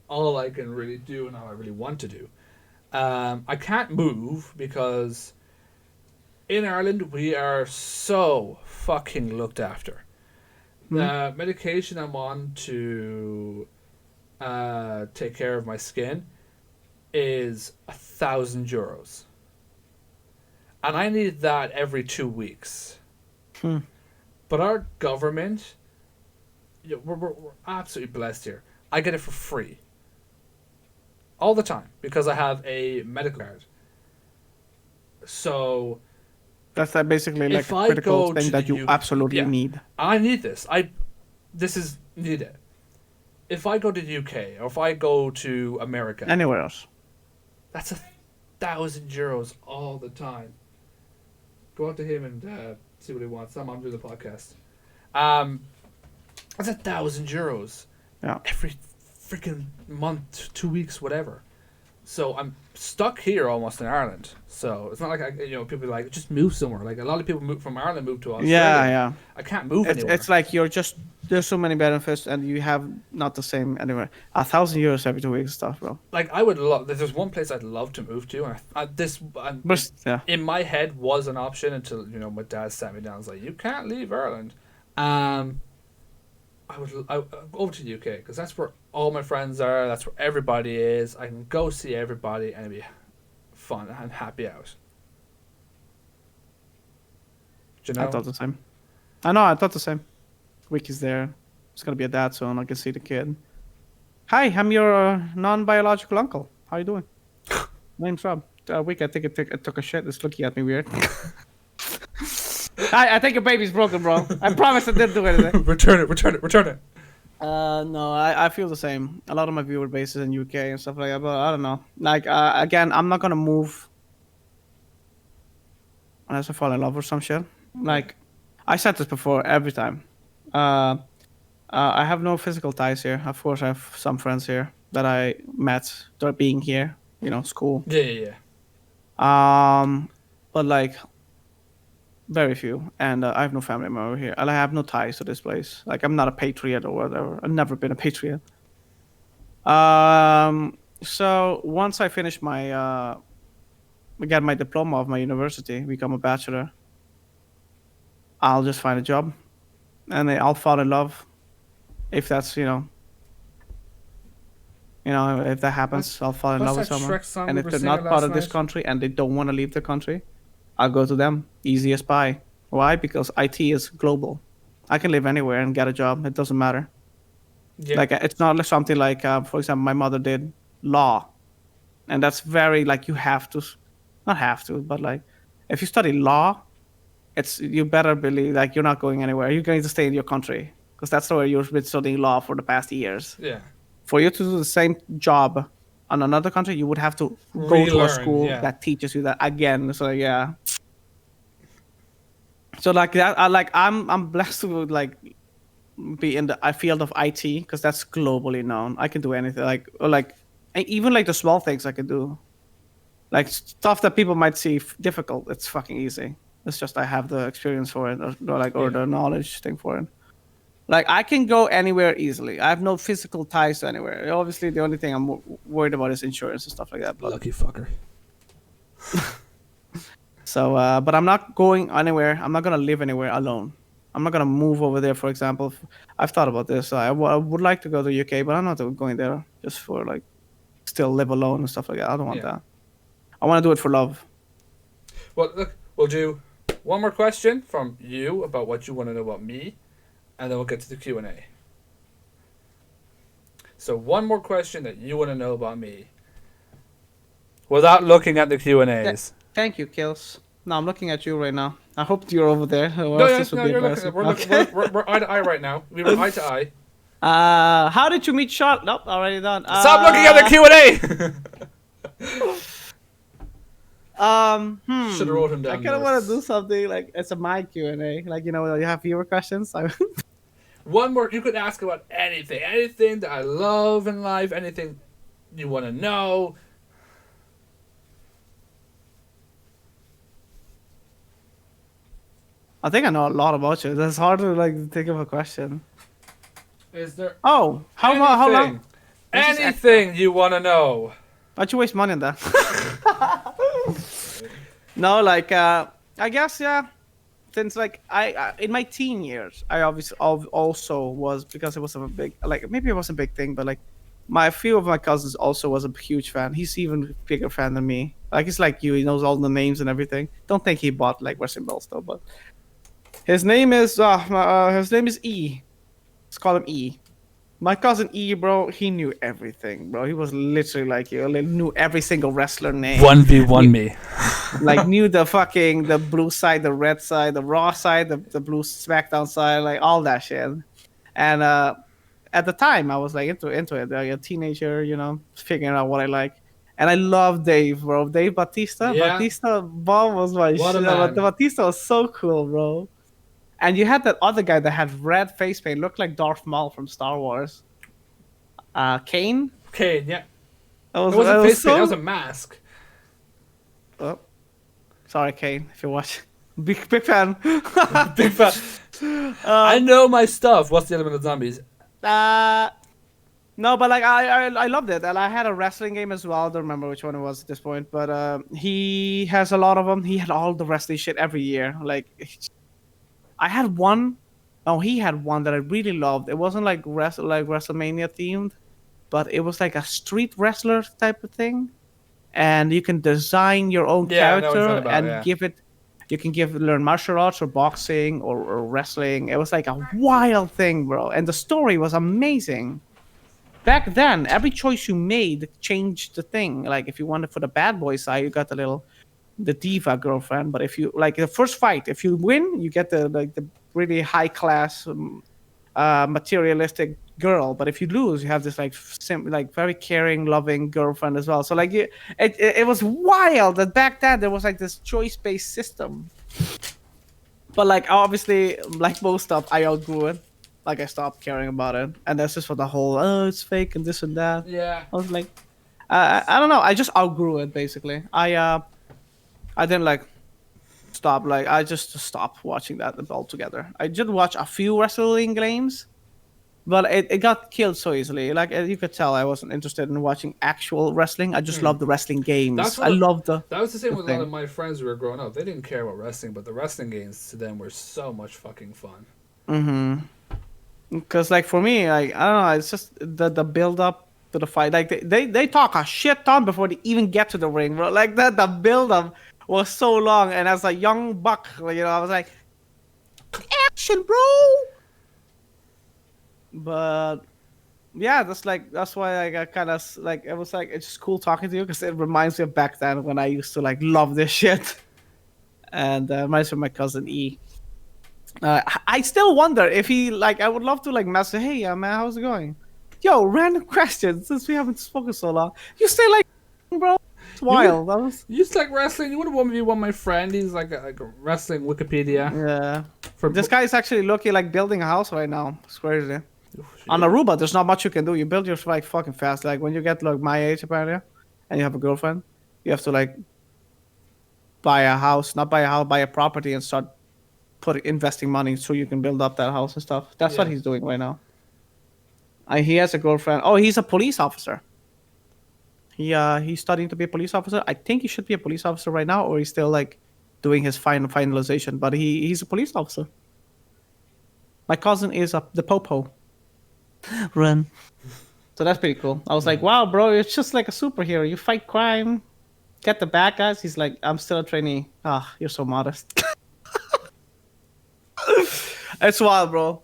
all I can really do and all I really want to do. I can't move because in Ireland we are so fucking looked after. The medication I'm on to take care of my skin is €1,000, and I need that every 2 weeks. But our government, we're absolutely blessed here. I get it for free all the time because I have a medical card. So That's basically like if a I critical go thing to that the you UK absolutely need. I need this. This is needed. If I go to the UK or if I go to America, Anywhere else. that's €1,000 all the time. Go out to him and see what he wants. I'm doing the podcast. That's €1,000. Yeah. Every freaking month, 2 weeks, whatever. So I'm stuck here almost in Ireland. So it's not like people are like just move somewhere. Like a lot of people move from Ireland move to Australia. Yeah. I can't move anywhere. It's like there's so many benefits and you have not the same anywhere. €1,000 every 2 weeks stuff, bro. Like I would love. There's one place I'd love to move to, and But yeah. in my head was an option until my dad sat me down. And was like, you can't leave Ireland. I would over to the UK because that's where all my friends are. That's where everybody is. I can go see everybody and it'd be fun and happy out. Do you know? I thought the same. I thought the same. Wiki's there. It's gonna be a dad soon. I can see the kid. Hi, I'm your non-biological uncle. How you doing? Name's Rob. Wiki, I think it took a shit. It's looking at me weird. I think your baby's broken, bro. I promise I didn't do anything. Return it. No, I feel the same. A lot of my viewer base is in UK and stuff like that, but I don't know. Like, again, I'm not gonna move unless I fall in love with some shit. Like, I said this before every time. I have no physical ties here. Of course, I have some friends here that I met. They're being here, school. Yeah. But like, very few, and I have no family member here. And I have no ties to this place. Like, I'm not a patriot or whatever. I've never been a patriot. So once I finish my get my diploma of my university, become a bachelor, I'll just find a job and then I'll fall in love. If that's if that What, happens, I'll fall in what's love with that someone. Shrek song And we if were they're singing not part last of this night? country and they don't want to leave the country, I'll go to them. Easy as pie. Why? Because IT is global. I can live anywhere and get a job. It doesn't matter. Yeah, Like it's not like something like, for example, my mother did law, and that's very like you have to, not have to, but like if you study law, it's you better believe like you're not going anywhere. You're going to stay in your country because that's where you've been studying law for the past years. yeah. For you to do the same job on another country, you would have to go to a Relearn, school yeah. that teaches you that again. So yeah, so like that, I'm blessed to like be in the field of IT because that's globally known. I can do anything even like the small things I can do, like stuff that people might see difficult. It's fucking easy. It's just I have the experience for it, or Yeah. the knowledge thing for it. Like I can go anywhere easily. I have no physical ties to anywhere. Obviously, the only thing I'm worried about is insurance and stuff like that. But Lucky fucker. so, but I'm not going anywhere. I'm not gonna live anywhere alone. I'm not gonna move over there. For example, I've thought about this. I would like to go to UK, but I'm not going there just for like still live alone and stuff like that. I don't want Yeah. that. I want to do it for love. Well, look, we'll do one more question from you about what you want to know about me, and then we'll get to the Q&A. So one more question that you want to know about me, without looking at the Th- Q&As. Thank you, Kills. No, I'm looking at you right now. I hope you're over there, or No, else yeah, this would no, be you're looking. embarrassing. We're looking. Okay. We're eye to eye right now. We were eye to eye. How did you meet Sean? Nope, already done. Stop looking at the Q&A. Should have wrote him I down. kind of want to do something like it's a my Q&A. Like you have viewer questions. One more. You could ask about anything. Anything that I love in life. Anything you want to know. I think I know a lot about you. It's hard to like think of a question. Is there Oh, how anything, how long? This is anything you want to know? Why'd you waste money on that? No, like I guess yeah. Since like I in my teen years, I obviously also was because it was a big like maybe it was a big thing, but like my few of my cousins also was a huge fan. He's even bigger fan than me. Like he's like you, he knows all the names and everything. Don't think he bought like wrestling belts though, but his name is E. Let's call him E. My cousin E, bro, he knew everything, bro. He was literally like you, like, knew every single wrestler name. 1v1 me. Like knew the blue side, the red side, the raw side, the blue SmackDown side, like all that shit. And at the time, I was like into it, like a teenager, figuring out what I like. And I love Dave, bro. Dave Batista. Yeah. Batista, Bob was my What a shit. man. Batista was so cool, bro. And you had that other guy that had red face paint, looked like Darth Maul from Star Wars. Kane. Okay, yeah. That was, It wasn't that was face paint. That was so. a mask. Oh, sorry, Kane, if you watch. Big fan. Big fan. I know my stuff. What's the element of zombies? Uh, no, but like I loved it, and I had a wrestling game as well. I don't remember which one it was at this point, but he has a lot of them. He had all the wrestling shit every year. Like I had one. Oh, he had one that I really loved. It wasn't like WrestleMania themed, but it was like a street wrestler type of thing, and you can design your own Yeah, I know what you're character talking about, and yeah. give it. You can learn martial arts or boxing or wrestling. It was like a wild thing, bro, and the story was amazing. Back then, every choice you made changed the thing. Like if you wanted for the bad boy side, you got the diva girlfriend. But if you like the first fight, if you win, you get the really high class, materialistic girl. But if you lose, you have this like like very caring, loving girlfriend as well. So like it was wild that back then there was like this choice based system. But like obviously, like most stuff, I outgrew it. Like I stopped caring about it, and that's just for the whole it's fake and this and that. Yeah. I was like, I don't know. I just outgrew it basically. I didn't like stop. Like I just stopped watching that altogether. I did watch a few wrestling games, but it got killed so easily. Like you could tell, I wasn't interested in watching actual wrestling. I just love the wrestling That's games. what I love that was the same the with a lot thing. of my friends who were growing up. They didn't care about wrestling, but the wrestling games to them were so much fucking fun. Mm-hmm. Because like for me, like I don't know, it's just the build up to the fight. Like they talk a shit ton before they even get to the ring, bro. Like that the build up was so long, and as a young buck, I was like, action, bro. But yeah, that's why I got kind of like it was like it's just cool talking to you because it reminds me of back then when I used to like love this shit, and reminds me of my cousin E. I still wonder if he like. I would love to like message. Hey, man, how's it going? Yo, random questions since we haven't spoken so long. You stay like, bro. It's You would, wild. That was you just like wrestling. You would have wanted to be one my friend. He's like a wrestling Wikipedia. yeah. For This guy is actually looking like building a house right now. It's crazy. On Aruba, there's not much you can do. You build your like fucking fast. Like when you get like my age apparently, and you have a girlfriend, you have to like buy a house, not buy a house, buy a property, and start investing money so you can build up that house and stuff. That's what Yeah. he's doing right now. He has a girlfriend. Oh, he's a police officer. He's studying to be a police officer. I think he should be a police officer right now, or he's still like doing his finalization. But he's a police officer. My cousin is the popo. Run. So that's pretty cool. I was like, wow, bro, it's just like a superhero. You fight crime, get the bad guys. He's like, I'm still a trainee. Ah, you're so modest. It's wild, bro.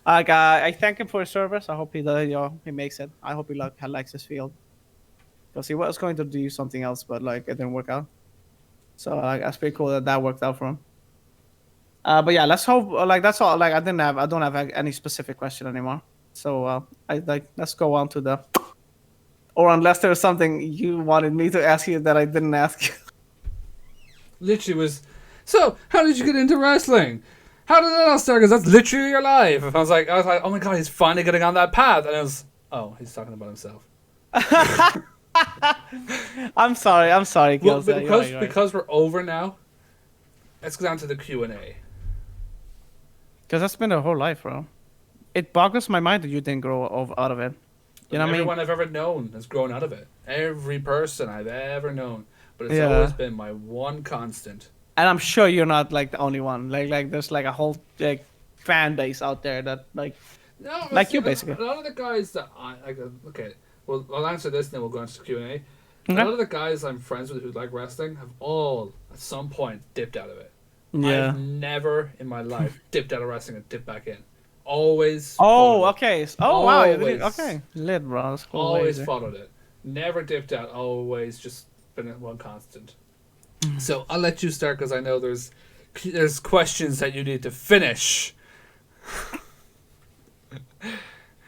Like, I thank him for his service. I hope he makes it. I hope he likes his field because he was going to do something else, but like it didn't work out. So that's pretty cool that worked out for him. But yeah, let's hope. Like that's all. Like I don't have any specific question anymore. So I like let's go on to the. Or unless there's something you wanted me to ask you that I didn't ask you. Literally was. So how did you get into wrestling? How did that all start? Because that's literally your life. I was like, oh my god, he's finally getting on that path. And I was, oh, he's talking about himself. I'm sorry, Well, girls. because we're over now, let's go down to the Q&A. Because that's been the whole life, bro. It boggles my mind that you didn't grow out of it. You know what I mean? Everyone I've ever known has grown out of it. Every person I've ever known. But it's Yeah. always been my one constant. And I'm sure you're not like the only one. Like there's like a whole like fan base out there that like No, Like see, you, basically. A lot of the guys that I like, okay, well, I'll answer this and then we'll go into the Q&A. Okay. A lot of the guys I'm friends with who like wrestling have all, at some point, dipped out of it. yeah. I've never in my life dipped out of wrestling and dipped back in. Always. Oh, followed it. okay. Oh wow. Always. Okay. Lit, bro. That's cool. Always Laser. followed it. Never dipped out. Always just been at one constant. So I'll let you start because I know there's questions that you need to finish.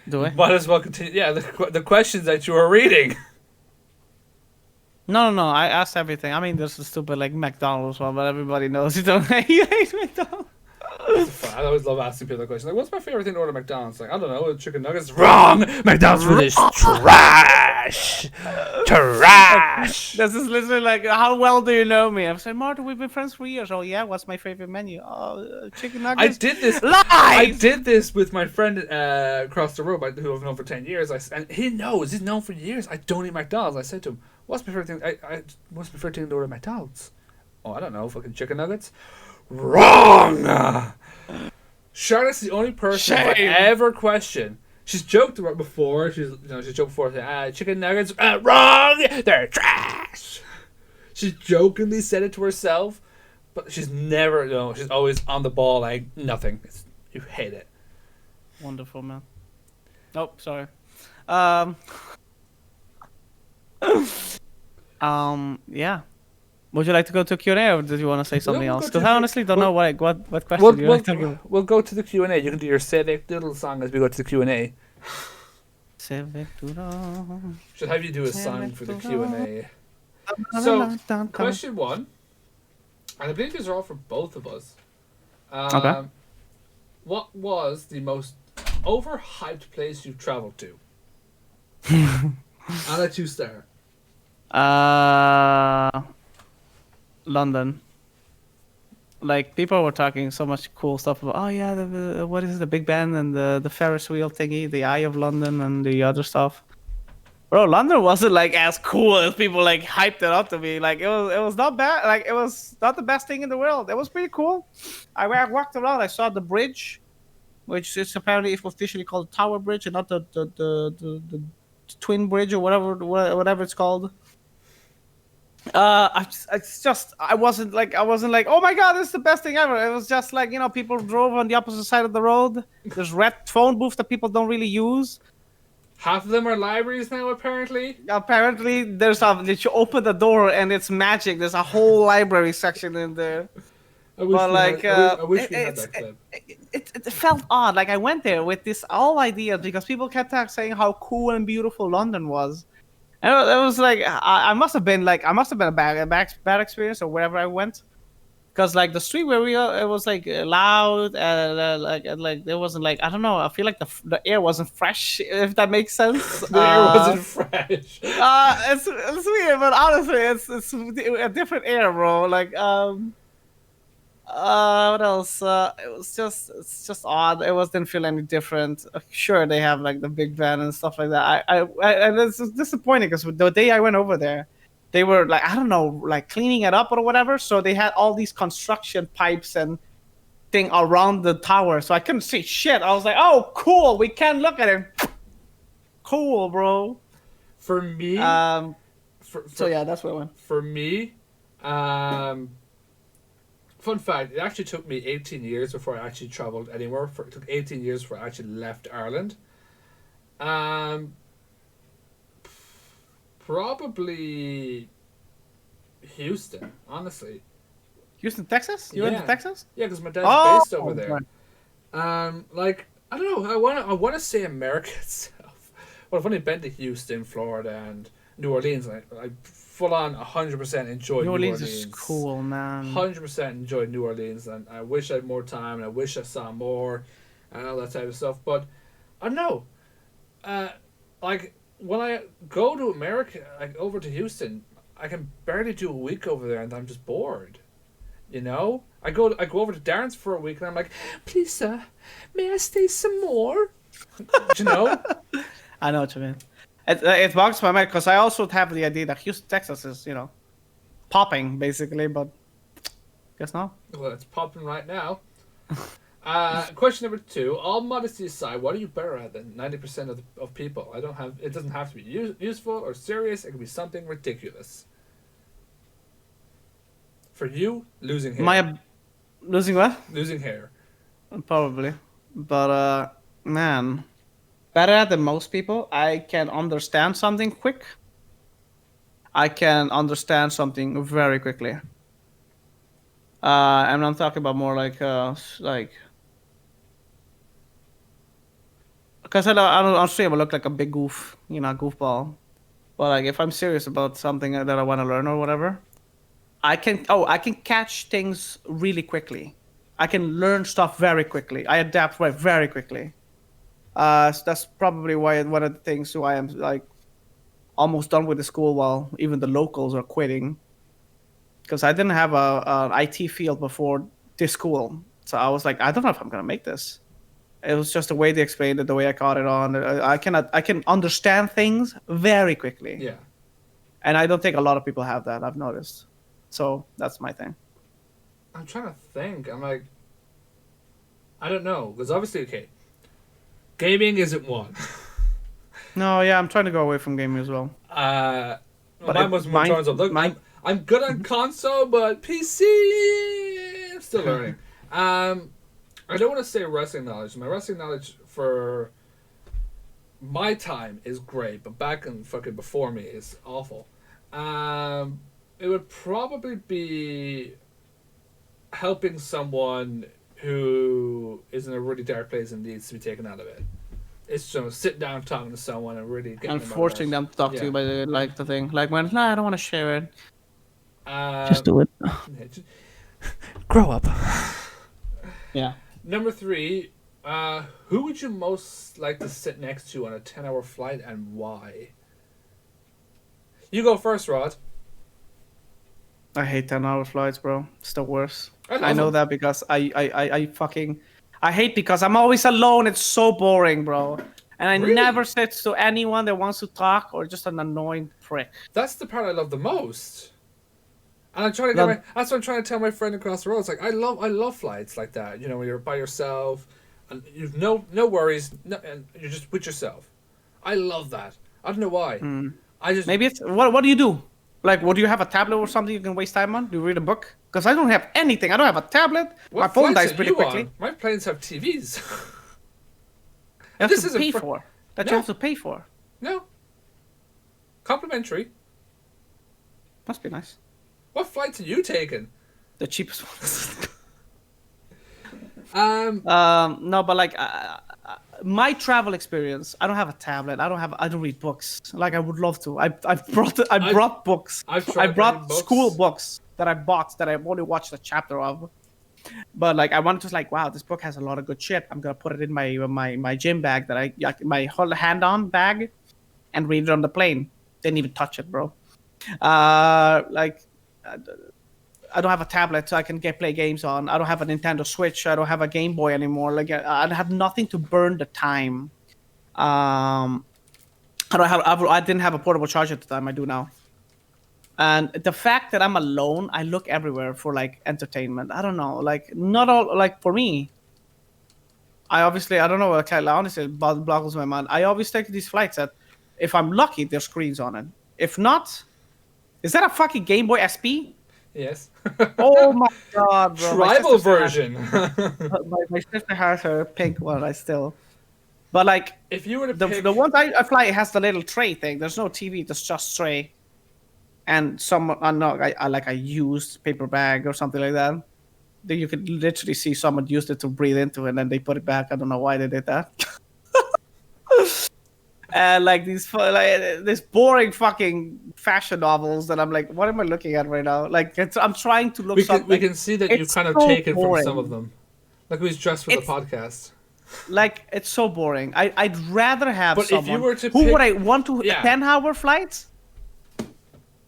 Do I? Might as well continue. Yeah, the questions that you are reading. No. I asked everything. I mean, there's the stupid like McDonald's one, but everybody knows you don't hate McDonald's. I always love asking people that question. Like, what's my favorite thing to order at McDonald's? Like, I don't know, chicken nuggets. Wrong! McDonald's food is trash! Trash! This is literally like, how well do you know me? I'm saying, Martin, we've been friends for years. Oh yeah, what's my favorite menu? Oh, chicken I nuggets. did this. Lies! I did this with my friend across the road, who I've known for 10 years. And he knows. He's known for years. I don't eat McDonald's. I said to him, "What's my favorite thing? What's my favorite thing to order at McDonald's?" Oh, I don't know. Fucking chicken nuggets. Wrong. Charlotte's the only person I've Shame. ever questioned. She's joked about before. She's joked before. Chicken nuggets. Wrong. They're trash. She's jokingly said it to herself. But she's never, she's always on the ball like nothing. You hate it. Wonderful, man. Nope, sorry. Yeah. Would you like to go to Q&A or did you want to say something we'll else? go to Because I Q- honestly don't know what question We'll, you we'll, like to talk about. we'll go to the Q&A. You can do your Civic Doodle song as we go to the Q&A. Should have you do a song for the Q&A. So, question one, and I believe these are all for both of us. Okay. What was the most overhyped place you've traveled to? I'll let you start. London. like people were talking so much cool stuff about, oh yeah, what is it, the Big Ben and the Ferris wheel thingy, the Eye of London and the other stuff. Bro, London wasn't like as cool as people like hyped it up to be. Like it was not bad. Like it was not the best thing in the world. It was pretty cool. I walked around. I saw the bridge, which is apparently officially called Tower Bridge and not the Twin Bridge or whatever it's called. It's just I wasn't like, oh my god, this is the best thing ever. It was just like, people drove on the opposite side of the road. There's red phone booths that people don't really use. Half of them are libraries now, apparently. Apparently, you open the door and it's magic. There's a whole library section in there. I wish But we had. like, I wish it, we had it's that clip. it felt odd. Like I went there with this all idea because people kept saying how cool and beautiful London was. And it was like I must have been a bad experience or wherever I went. Because like the street where we are, it was like loud and like there wasn't like, I don't know. I feel like the air wasn't fresh, if that makes sense. The air wasn't fresh. It's weird, but honestly, it's a different air, bro. Like what else? It's just odd. It was didn't feel any different. Sure, they have like the Big Ben and stuff like that. And it's just disappointing because the day I went over there, they were like, I don't know, like cleaning it up or whatever. So they had all these construction pipes and thing around the tower, so I couldn't see shit. I was like, oh, cool. We can look at it. Cool, bro. For me, So yeah, that's what I went. for me, um, fun fact: it actually took me 18 years before I actually traveled anywhere. It took 18 years before I actually left Ireland. Um, Probably Houston, honestly. Houston, Texas? You went Yeah. to Texas? Yeah, because my dad's Oh, based over there. right. Like I don't know. I want to say America itself. Well, I've only been to Houston, Florida, and New Orleans. I full on 100% enjoyed New New Orleans Orleans. is cool, man. 100% enjoyed New Orleans, and I wish I had more time, and I wish I saw more, and all that type of stuff. But I don't know. Like when I go to America, like over to Houston, I can barely do a week over there, and I'm just bored. You know, I go over to Darren's for a week, and I'm like, please, sir, may I stay some more? You know? I know what you mean. It bogs my mind because I also have the idea that Houston, Texas is, popping, basically, but guess not. Well, it's popping right now. Question number 2. All modesty aside, what are you better at than 90% of people? It doesn't have to be useful or serious. It can be something ridiculous. For you, losing hair. Losing what? Losing hair. Probably. But, man, better than most people. I can understand something quick. I can understand something very quickly. And I'm talking about more like, because I don't on stream I look like a big goofball. But like if I'm serious about something that I want to learn or whatever, I can catch things really quickly. I can learn stuff very quickly. I adapt very, very quickly. So that's probably why one of the things why I'm like almost done with the school while even the locals are quitting. Because I didn't have an IT field before this school, so I was like, I don't know if I'm gonna make this. It was just the way they explained it, the way I caught it on. I can understand things very quickly, Yeah. and I don't think a lot of people have that. I've noticed, so that's my thing. I'm trying to think. I'm like, I don't know. Because obviously, okay, gaming isn't one. No, yeah, I'm trying to go away from gaming as well. But mine was more terms of look. I'm good on console, but PC, I'm still learning. I don't want to say wrestling knowledge. My wrestling knowledge for my time is great, but back and fucking before me is awful. It would probably be helping someone who is in a really dark place and needs to be taken out of it. It's just sit down talking to someone and really getting And them forcing them to talk to you by the thing. Like when I don't want to share it. Just do it. Grow up. Yeah. Number 3, who would you most like to sit next to on a 10-hour flight and why? You go first, Rod. I hate 10-hour flights, bro. It's the worst. I I love know them. that because I fucking I hate because I'm always alone. It's so boring, bro. And I never Really? sit to anyone that wants to talk or just an annoying prick. That's the part I love the most. And I'm trying to get my. The, That's what I'm trying to tell my friend across the road. It's like I love flights like that. You know, when you're by yourself, and you've no worries, and you're just with yourself. I love that. I don't know why. I just maybe it's what do you do? Like, what do you have a tablet or something you can waste time on? Do you read a book? Because I don't have anything. I don't have a tablet. My what phone flights dies are pretty you quickly. on? My planes have TVs. You have This to isn't pay fr- for. That you No. have to pay for. No, complimentary. Must be nice. What flights are you taking? The cheapest ones. No, but like my travel experience, I don't have a tablet. I don't read books. Like I would love to. I brought books. I've I tried reading brought school books. books that I bought that I've only watched a chapter of. But like I wanted to like, wow, this book has a lot of good shit. I'm gonna put it in my gym bag that my whole hand on bag, and read it on the plane. Didn't even touch it, bro. Like I don't have a tablet so I can play games on. I don't have a Nintendo Switch. I don't have a Game Boy anymore. Like I have nothing to burn the time. Um, I didn't have a portable charger at the time. I do now. And the fact that I'm alone, I look everywhere for like entertainment. I don't know, like not all like for me. I don't know. Like, honestly, it boggles my mind. I always take these flights that, if I'm lucky, there's screens on it. If not, is that a fucking Game Boy SP? Yes. Oh my god, bro! Tribal version. My sister has her pink one. I still, but like If you were to the pick, the ones I fly has the little tray thing. There's no TV. There's just tray, and some I know I like a used paper bag or something like that. That you could literally see someone used it to breathe into, and then they put it back. I don't know why they did that. And like this boring fucking fashion novels that I'm like, what am I looking at right now? Like I'm trying to look something. we can see that you've It's kind of so taken from boring. some of them. Like who's dressed for the It's podcast. like it's so boring. I'd rather have But if you someone were to who pick- would I want to Yeah. 10-hour flights.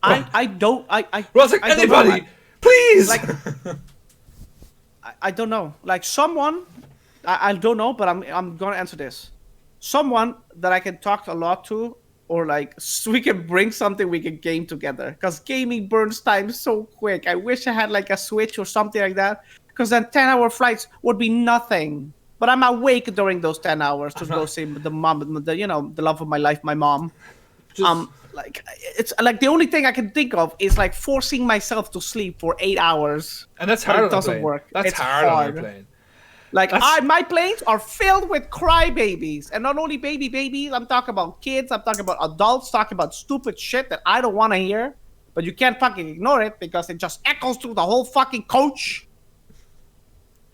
I don't I Ross, like I don't know. anybody, please. Like I don't know. Like someone I don't know, but I'm gonna answer this. Someone that I can talk a lot to, or like we can bring something we can game together. Because gaming burns time so quick. I wish I had like a Switch or something like that. Because then 10-hour flights would be nothing. But I'm awake during those 10 hours to go see the mom, the love of my life, my mom. Just, Like it's like the only thing I can think of is like forcing myself to sleep for 8 hours. and that's But hard it on a doesn't plane. work. That's It's hard on a hard. plane. Like That's- my planes are filled with crybabies, and not only babies. I'm talking about kids. I'm talking about adults talking about stupid shit that I don't want to hear, but you can't fucking ignore it because it just echoes through the whole fucking coach.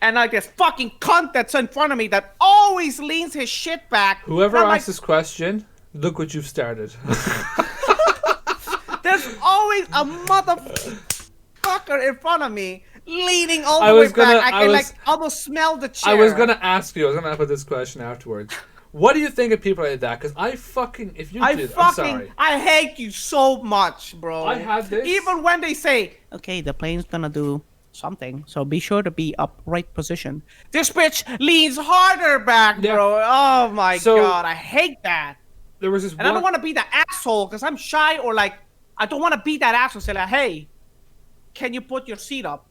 And like this fucking cunt that's in front of me that always leans his shit back. Whoever And I'm asked this question, look what you've started. there's always a motherfucker in front of me leaning all I the way was gonna- back. I I can was- like almost smell the chair. I was gonna ask you. I was gonna put this question afterwards. What do you think of people like that? Because I fucking, if you did, I'm sorry. I hate you so much, bro. I had this. Even when they say, okay, the plane's gonna do something, so be sure to be upright position. This bitch leans harder back, Yeah. bro. Oh my So- god, I hate that. There was this And I don't want to be the asshole because I'm shy or like, I don't want to be that asshole. Say like, hey, can you put your seat up?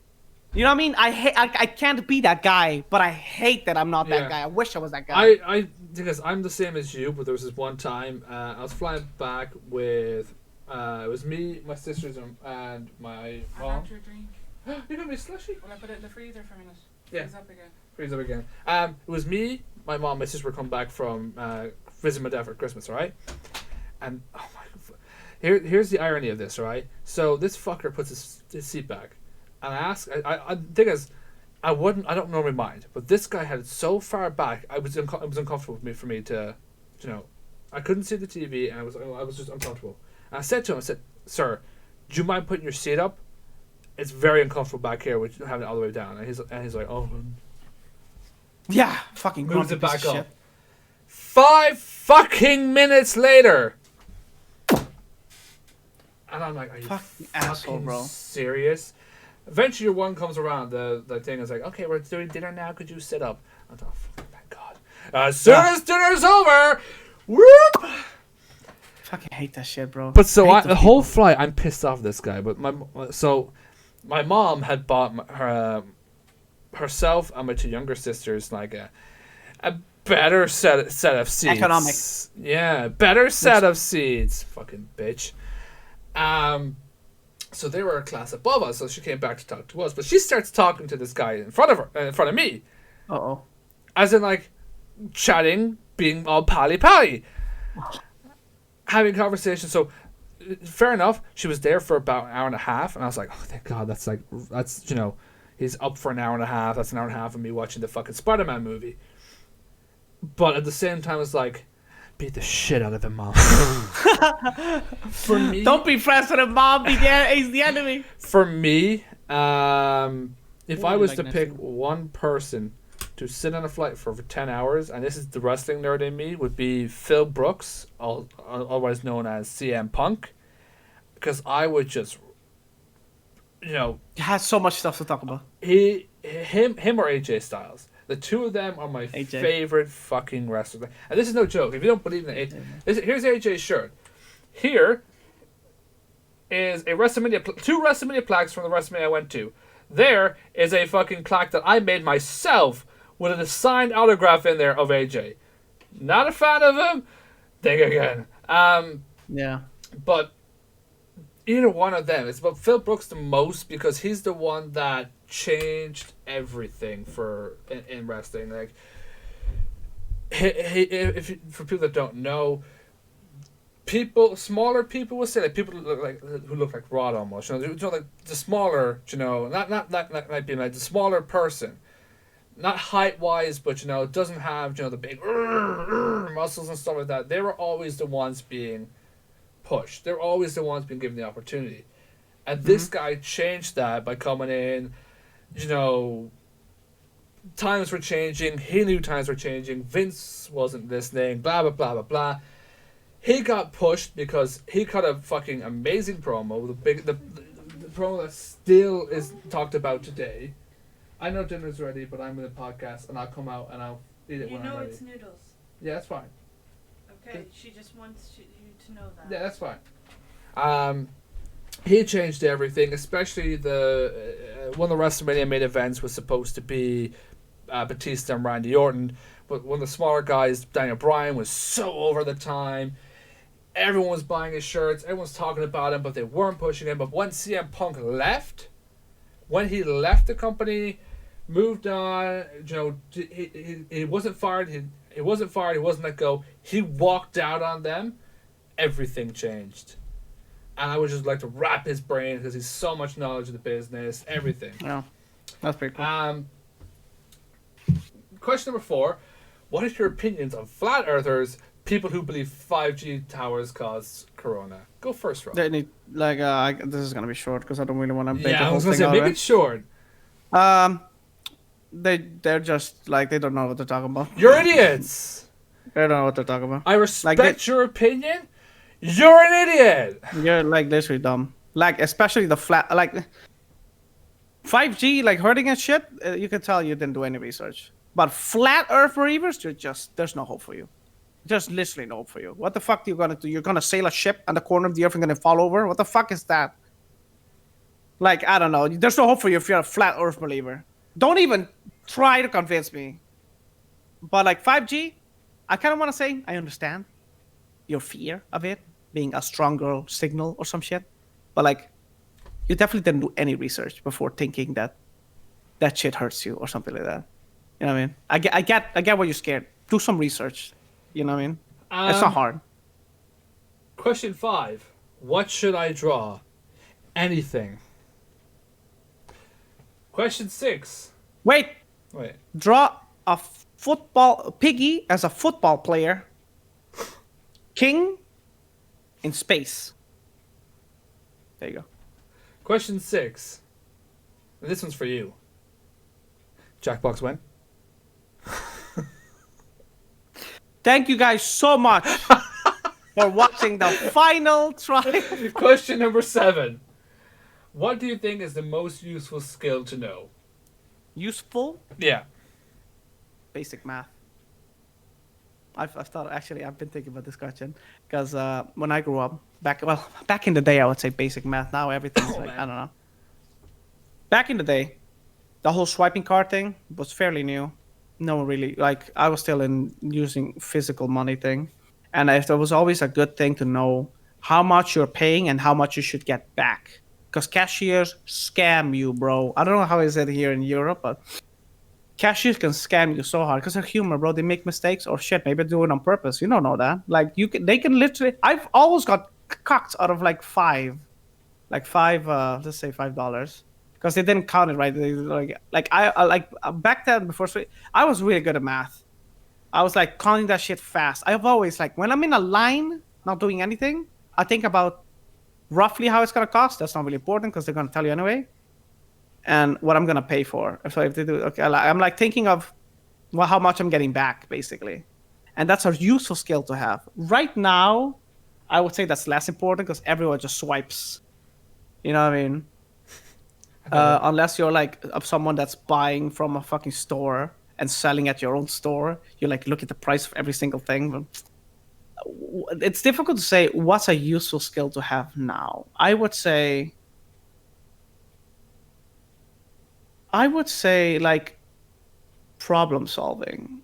You know what I mean? I can't be that guy, but I hate that I'm not that Yeah. guy. I wish I was that guy. I because I'm the same as you, but there was this one time I was flying back with it was me, my sisters, and my mom. Your drink. You got me a slushy. Will I put it in the freezer for a minute? Yeah. Freeze up again. Freeze up again. It was me, my mom, my sister were coming back from visiting my dad for Christmas, right? And oh my, here's the irony of this, right? So this fucker puts his seat back, and I think as I don't normally mind, but this guy had it so far back, it was uncomfortable for me to, I couldn't see the TV, and I was just uncomfortable. And I said to him, sir, do you mind putting your seat up? It's very uncomfortable back here with having it all the way down. And he's like, oh. Yeah, fucking Moves grumpy it piece back of up. shit. 5 fucking minutes later. And I'm like, are you Fucking fucking asshole, bro. serious? Eventually, your one comes around. The thing is like, okay, we're doing dinner now. Could you sit up? I thought, thank God. As soon as dinner's over, whoop. Fucking hate that shit, bro. But so Hate the those whole people. flight, I'm pissed off this guy. But my mom had bought herself and my two younger sisters like a better set of seats. Economic. Yeah, better set of seats. Fucking bitch. So they were a class above us, so she came back to talk to us. But she starts talking to this guy in front of me, Uh-oh. as in like chatting, being all pally, having conversation. So fair enough, she was there for about an hour and a half, and I was like, oh thank God, that's he's up for an hour and a half. That's an hour and a half of me watching the fucking Spider-Man movie. But at the same time, it's like, beat the shit out of him, Mom. For me, Don't be friends with him, Mom. He's the enemy. for me, if I was to pick next one person to sit on a flight for 10 hours, and this is the wrestling nerd in me, would be Phil Brooks, otherwise known as CM Punk, because I would just, He has so much stuff to talk about. him or AJ Styles. The two of them are my AJ. favorite fucking wrestlers. And this is no joke. If you don't believe in it, here's AJ's shirt. Here is a two WrestleMania plaques from the WrestleMania I went to. There is a fucking plaque that I made myself with a signed autograph in there of AJ. Not a fan of him. Think again. Yeah. But either one of them. It's about Phil Brooks the most because he's the one that changed everything in wrestling. Like, for people that don't know, smaller people will say, like, people who look like Rod almost. Like the smaller, not might be like the smaller person, not height wise, but doesn't have the big muscles and stuff like that. They were always the ones being pushed. They're always the ones being given the opportunity. And this guy changed that by coming in. Times were changing. He knew times were changing. Vince wasn't listening. Blah, blah, blah, blah, blah. He got pushed because he cut a fucking amazing promo. The promo that still is talked about today. I know dinner's ready, but I'm in the podcast, and I'll come out and I'll eat it when I'm ready. It's noodles. Yeah, that's fine. Okay, she just wants you to know that. Yeah, that's fine. He changed everything, especially one of the WrestleMania main events was supposed to be Batista and Randy Orton, but one of the smaller guys, Daniel Bryan, was so over the time. Everyone was buying his shirts, everyone was talking about him, but they weren't pushing him. But when CM Punk left, the company, moved on, he wasn't fired, he wasn't let go, he walked out on them, everything changed. And I would just like to wrap his brain because he's so much knowledge of the business, everything. Yeah, that's pretty cool. Question number 4. What is your opinions on flat earthers, people who believe 5G towers cause corona? Go first, Rob. They need this is gonna be short because I don't really want to. Yeah, I was gonna say make it short. They're just like they don't know what they're talking about. You're idiots. They don't know what they're talking about. I respect your opinion. You're an idiot. You're like literally dumb. Like especially the flat 5G hurting and shit. You can tell you didn't do any research. But flat Earth believers, there's no hope for you. Just literally no hope for you. What the fuck are you gonna do? You're gonna sail a ship on the corner of the Earth and gonna fall over? What the fuck is that? I don't know. There's no hope for you if you're a flat Earth believer. Don't even try to convince me. But 5G, I kind of want to say I understand your fear of it being a stronger signal or some shit. But you definitely didn't do any research before thinking that shit hurts you or something like that. You know what I mean? I get why you're scared. Do some research. You know what I mean? It's not hard. Question 5. What should I draw? Anything. Question 6. Wait. Draw a Piggy as a football player. King in space. There you go. Question 6. This one's for you. Jackbox win. Thank you guys so much. for watching the final trial. Question number 7. What do you think is the most useful skill to know? Useful Yeah. basic math. I've thought actually I've been thinking about this question because when I grew up back in the day I would say basic math. Now everything's like man. I don't know. Back in the day, the whole swiping card thing was fairly new. No one really like I was still in using physical money thing, and it was always a good thing to know how much you're paying and how much you should get back because cashiers scam you, bro. I don't know how is it here in Europe, but cashiers can scam you so hard because they're human, bro. They make mistakes or shit. Maybe they do it on purpose. You don't know that. Like they can literally. I've always got cocked out of like five, let's say $5, because they didn't count it right. They, I back then before I was really good at math. I was like counting that shit fast. I've always like when I'm in a line not doing anything, I think about roughly how it's gonna cost. That's not really important because they're gonna tell you anyway and what I'm gonna pay for. So if they do, okay, I'm like thinking of how much I'm getting back, basically, and that's a useful skill to have. Right now, I would say that's less important because everyone just swipes. You know what I mean? Unless you're like someone that's buying from a fucking store and selling at your own store, you like look at the price of every single thing. But it's difficult to say what's a useful skill to have now. I would say like problem solving.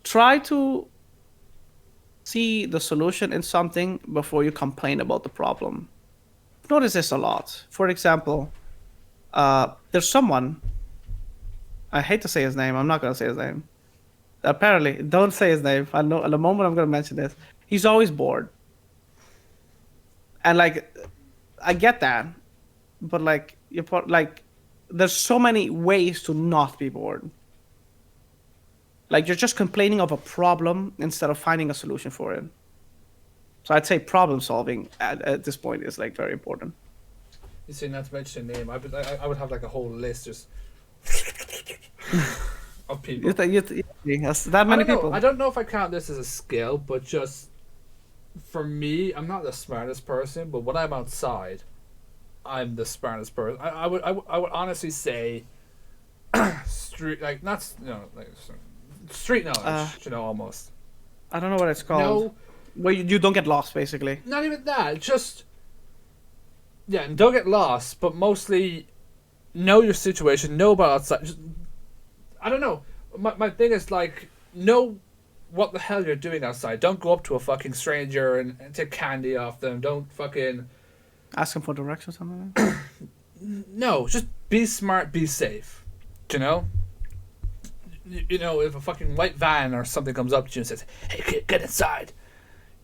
Try to see the solution in something before you complain about the problem. Notice this a lot. For example, there's someone. I hate to say his name. I'm not gonna say his name. Apparently, don't say his name. I know. At the moment I'm gonna mention this, he's always bored. And like, I get that, but like there's so many ways to not be bored. Like you're just complaining of a problem instead of finding a solution for it. So I'd say problem solving at this point is like very important. You see, not to mention a name, I would have like a whole list just of people. That's that many people. I don't know if I count this as a skill, but just for me, I'm not the smartest person, but when I'm outside, I'm the smartest person. I would honestly say street like not like street knowledge, almost. I don't know what it's called. No, where you don't get lost, basically. not even that. Just and don't get lost, but mostly know your situation, know about outside. Just, I don't know. My thing is like know what the hell you're doing outside. Don't go up to a fucking stranger and take candy off them. Don't fucking ask them for directions or something. Like that. No, just be smart, be safe. You know? You know, if a fucking white van or something comes up to you and says, "Hey kid, get inside."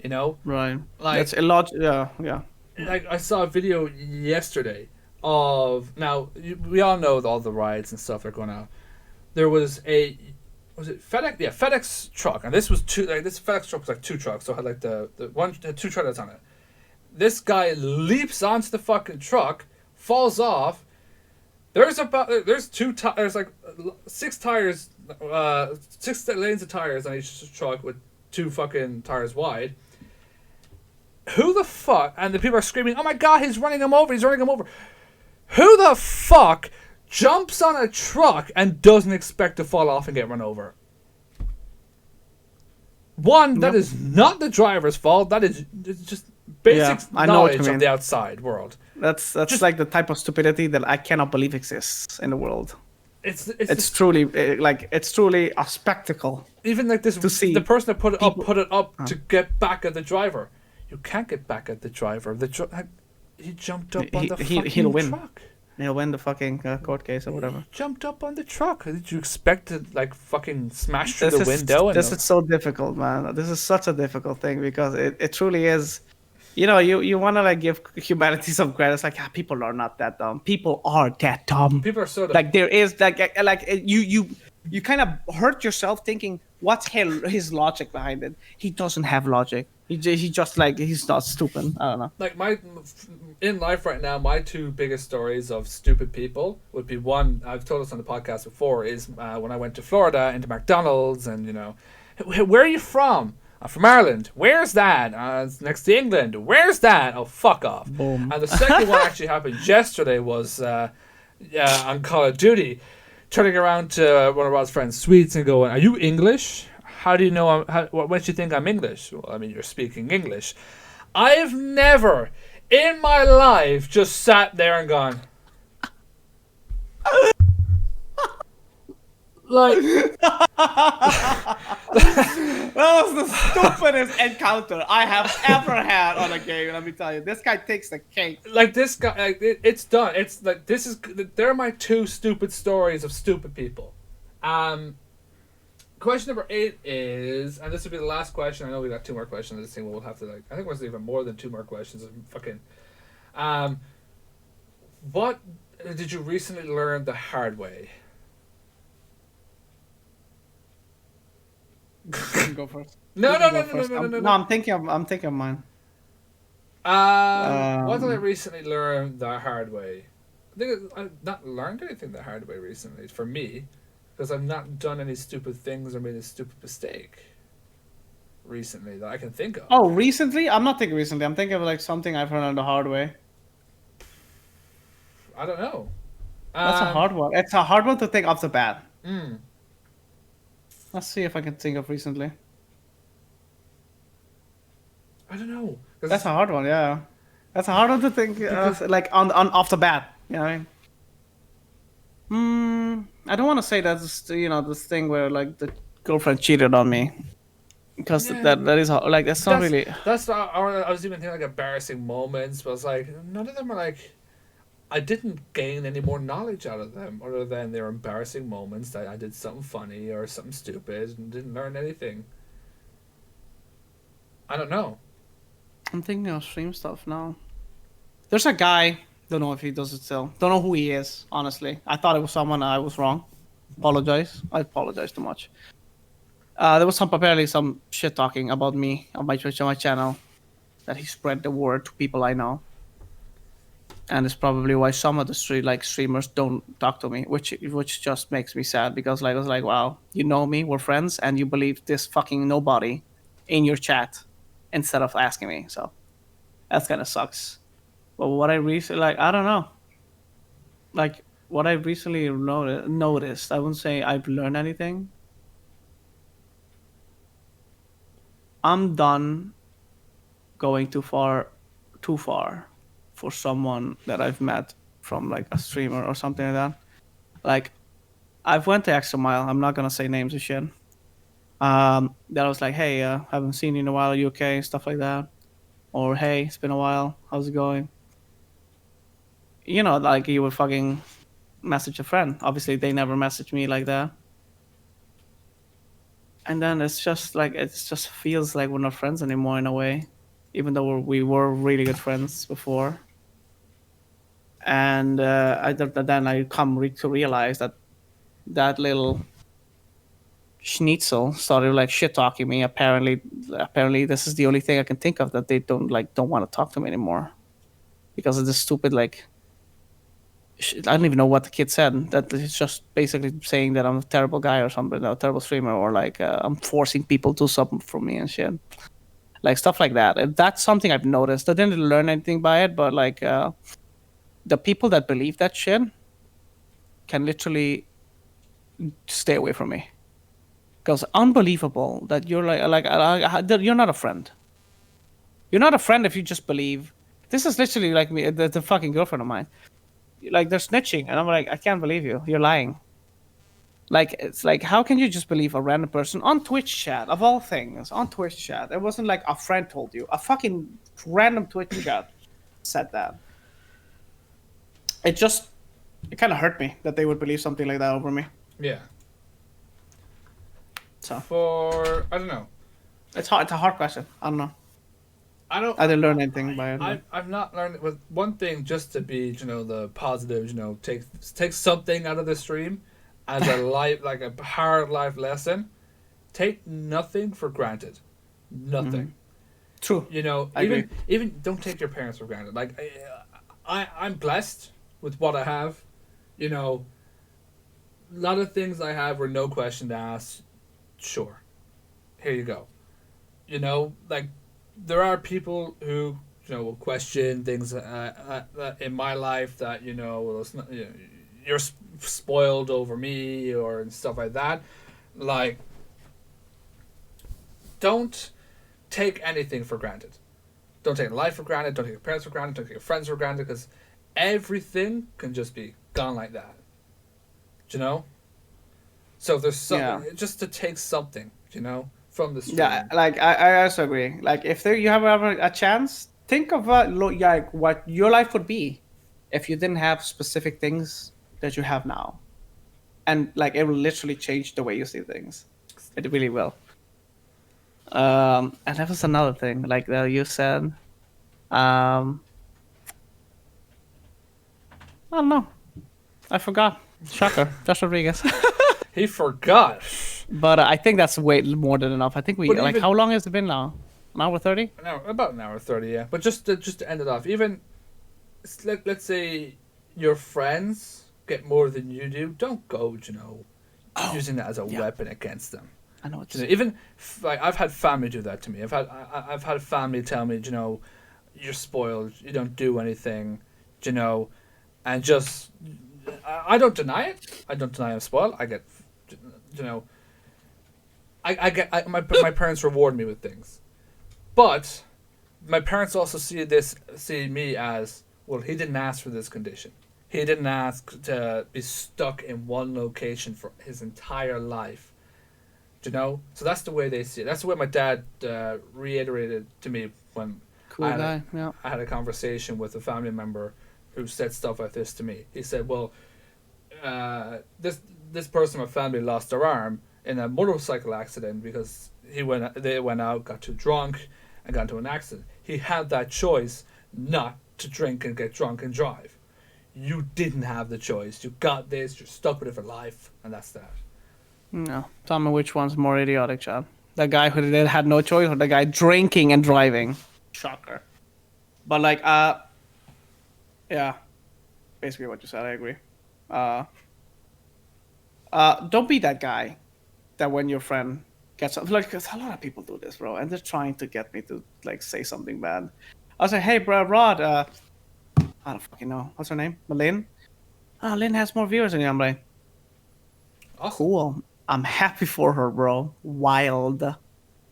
You know? Right. Like it's illogical. Yeah. Like I saw a video yesterday of we all know all the riots and stuff that are going on. There was was it FedEx? Yeah, FedEx truck, and this was this FedEx truck was like two trucks, so it had like the one had two trailers on it. This guy leaps onto the fucking truck, falls off. There's like 6 tires, 6 lanes of tires on each truck with 2 fucking tires wide. Who the fuck? And the people are screaming, "Oh my god, he's running him over! He's running him over!" Who the fuck jumps on a truck and doesn't expect to fall off and get run over? One, that is not the driver's fault. That is just basic knowledge of the outside world. That's just like the type of stupidity that I cannot believe exists in the world. It's truly it's truly a spectacle. Even like this, to see the person that put it up to get back at the driver. You can't get back at the driver. He jumped up on the fucking he'll win. truck. He'll win the fucking court case or whatever. He jumped up on the truck. Did you expect to like fucking smash through the window? This is so difficult, man. This is such a difficult thing because it truly is. You know, you want to like give humanity some credit. It's like people are not that dumb. People are that dumb. People are so dumb. Like there is like you kind of hurt yourself thinking what's his logic behind it. He doesn't have logic. He just like he's not stupid. I don't know. Like in life right now, my 2 biggest stories of stupid people would be one. I've told us on the podcast before is when I went to Florida into McDonald's and where are you from? I'm from Ireland. Where's that? It's next to England. Where's that? Oh, fuck off. Boom. And the second one actually happened yesterday was on Call of Duty, turning around to one of Rod's friends, Swedes, and going, "Are you English? How do you know? What makes you think I'm English?" Well, I mean, you're speaking English. I've never in my life just sat there and gone, like, That was the stupidest encounter I have ever had on a game. Let me tell you, this guy takes the cake. like this guy, like, it's done. It's like this is. They're my two stupid stories of stupid people. Question number 8 is, and this will be the last question. I know we got 2 more questions. This thing we'll have to I think there's even more than 2 more questions. Fucking, what did you recently learn the hard way? You can go first. No, You no, can no, go no, first. no, no, no, No, no. I'm thinking of mine. What did I recently learn the hard way? I think I've not learned anything the hard way recently for me, because I've not done any stupid things or made a stupid mistake recently that I can think of. Oh, recently? I'm not thinking recently. I'm thinking of like something I've learned the hard way. I don't know. That's a hard one. It's a hard one to think off the bat. Mm, Let's see if I can think of recently. I don't know. 'Cause That's a hard one, yeah. That's a hard one to think of, like on off the bat. You know what I mean? I don't want to say that's this thing where like the girlfriend cheated on me, because Yeah. that is like that's not really. That's I was even thinking like embarrassing moments, but it's like none of them are like. I didn't gain any more knowledge out of them other than their embarrassing moments that I did something funny or something stupid and didn't learn anything. I don't know. I'm thinking of stream stuff now. There's a guy. Don't know if he does it still. Don't know who he is. Honestly, I thought it was someone. I was wrong. Apologize. I apologize too much. There was apparently some shit talking about me on my Twitch on my channel, that he spread the word to people I know, and it's probably why some of the streamers don't talk to me, which just makes me sad, because like I was like, wow, you know me, we're friends, and you believe this fucking nobody in your chat instead of asking me. So that kind of sucks. But what I recently I don't know, like what I recently noticed, I wouldn't say I've learned anything. I'm done going too far for someone that I've met from like a streamer or something like that. Like I've went the extra mile. I'm not gonna say names and shit. That I was like, hey, haven't seen you in a while. Are you okay? Stuff like that. Or hey, it's been a while. How's it going? Like you would fucking message a friend. Obviously, they never message me like that. And then it just feels like we're not friends anymore in a way, even though we were really good friends before. And then I come to realize that little schnitzel started like shit talking me. Apparently, this is the only thing I can think of that they don't want to talk to me anymore, because of this stupid I don't even know what the kid said. That it's just basically saying that I'm a terrible guy or something, a terrible streamer, or like I'm forcing people to sub for me and shit, like stuff like that. And that's something I've noticed. I didn't learn anything by it, but like the people that believe that shit can literally stay away from me. Because unbelievable that you're you're not a friend. You're not a friend if you just believe. This is literally like me, the fucking girlfriend of mine. Like they're snitching, and I'm like, I can't believe you. You're lying. Like it's like, how can you just believe a random person on Twitch chat of all things? On Twitch chat, it wasn't like a friend told you. A fucking random Twitch chat said that. It kind of hurt me that they would believe something like that over me. Yeah. So I don't know. it's hard. It's a hard question. I don't know. I didn't learn anything by it. I've not learned with one thing, just to be the positive. Take something out of the stream as a like a hard life lesson. Take nothing for granted. Nothing. Mm-hmm. True. I agree. Even don't take your parents for granted. Like I'm blessed with what I have. A lot of things I have were no question to ask. Sure. Here you go. You know, like there are people who will question things in my life that well, it's not, you're spoiled over me or stuff like that. Like, don't take anything for granted. Don't take life for granted. Don't take your parents for granted. Don't take your friends for granted because everything can just be gone like that. Do you know? So if there's something, just to take something, from the stream. Yeah, like I also agree. Like if you have a chance, think of like what your life would be if you didn't have specific things that you have now, and like it will literally change the way you see things. It really will. And that was another thing, like that you said. I don't know. I forgot. Shocker, Josh Rodriguez. He forgot. But I think that's way more than enough. I think we like. How long has it been now? An hour 30? No, about an hour 30. Yeah, but just to end it off, even let's say your friends get more than you do. Don't go, using that as a weapon against them. I know it's even like I've had family do that to me. I've had family tell me, you're spoiled. You don't do anything, and just I don't deny it. I don't deny I'm spoiled. I get, my parents reward me with things, but my parents also see me as, well, he didn't ask for this condition. He didn't ask to be stuck in one location for his entire life. So that's the way they see it. That's the way my dad reiterated to me when I had a conversation with a family member who said stuff like this to me. He said, well, this person in my family lost their arm in a motorcycle accident because they went out, got too drunk, and got into an accident. He had that choice not to drink and get drunk and drive. You didn't have the choice. You got this. You're stuck with it for life, and that's that. No. Tell me which one's more idiotic, Chad. The guy who had no choice or the guy drinking and driving? Shocker. But like, yeah. Basically what you said, I agree. Don't be that guy that when your friend gets up, like, cause a lot of people do this, bro, and they're trying to get me to like say something bad. I was like, hey, bro, Rod, I don't fucking know. What's her name? Lynn? Oh, Lynn has more viewers than you. I'm like, oh, cool. I'm happy for her, bro. Wild.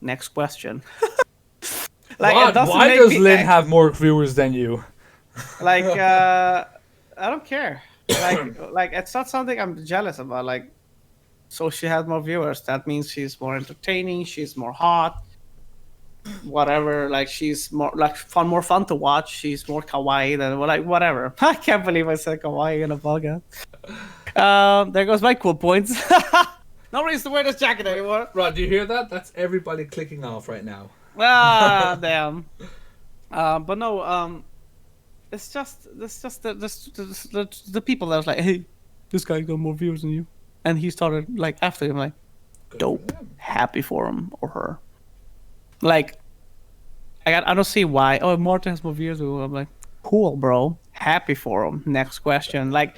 Next question. Like, Rod, why does Lynn have more viewers than you? Like, I don't care. Like it's not something I'm jealous about. Like, so she has more viewers. That means she's more entertaining. She's more hot. Whatever. Like, she's more more fun to watch. She's more kawaii than like whatever. I can't believe I said kawaii in a podcast. There goes my cool points. Nobody's to wear this jacket anymore. Rod, do you hear that? That's everybody clicking off right now. Ah, damn. But no. It's just the people that was like, hey, this guy got more viewers than you, and he started like after him, like, dope, happy for him or her. Like, I don't see why. Oh, Martin has more viewers than you. I'm like, cool, bro, happy for him. Next question. Like,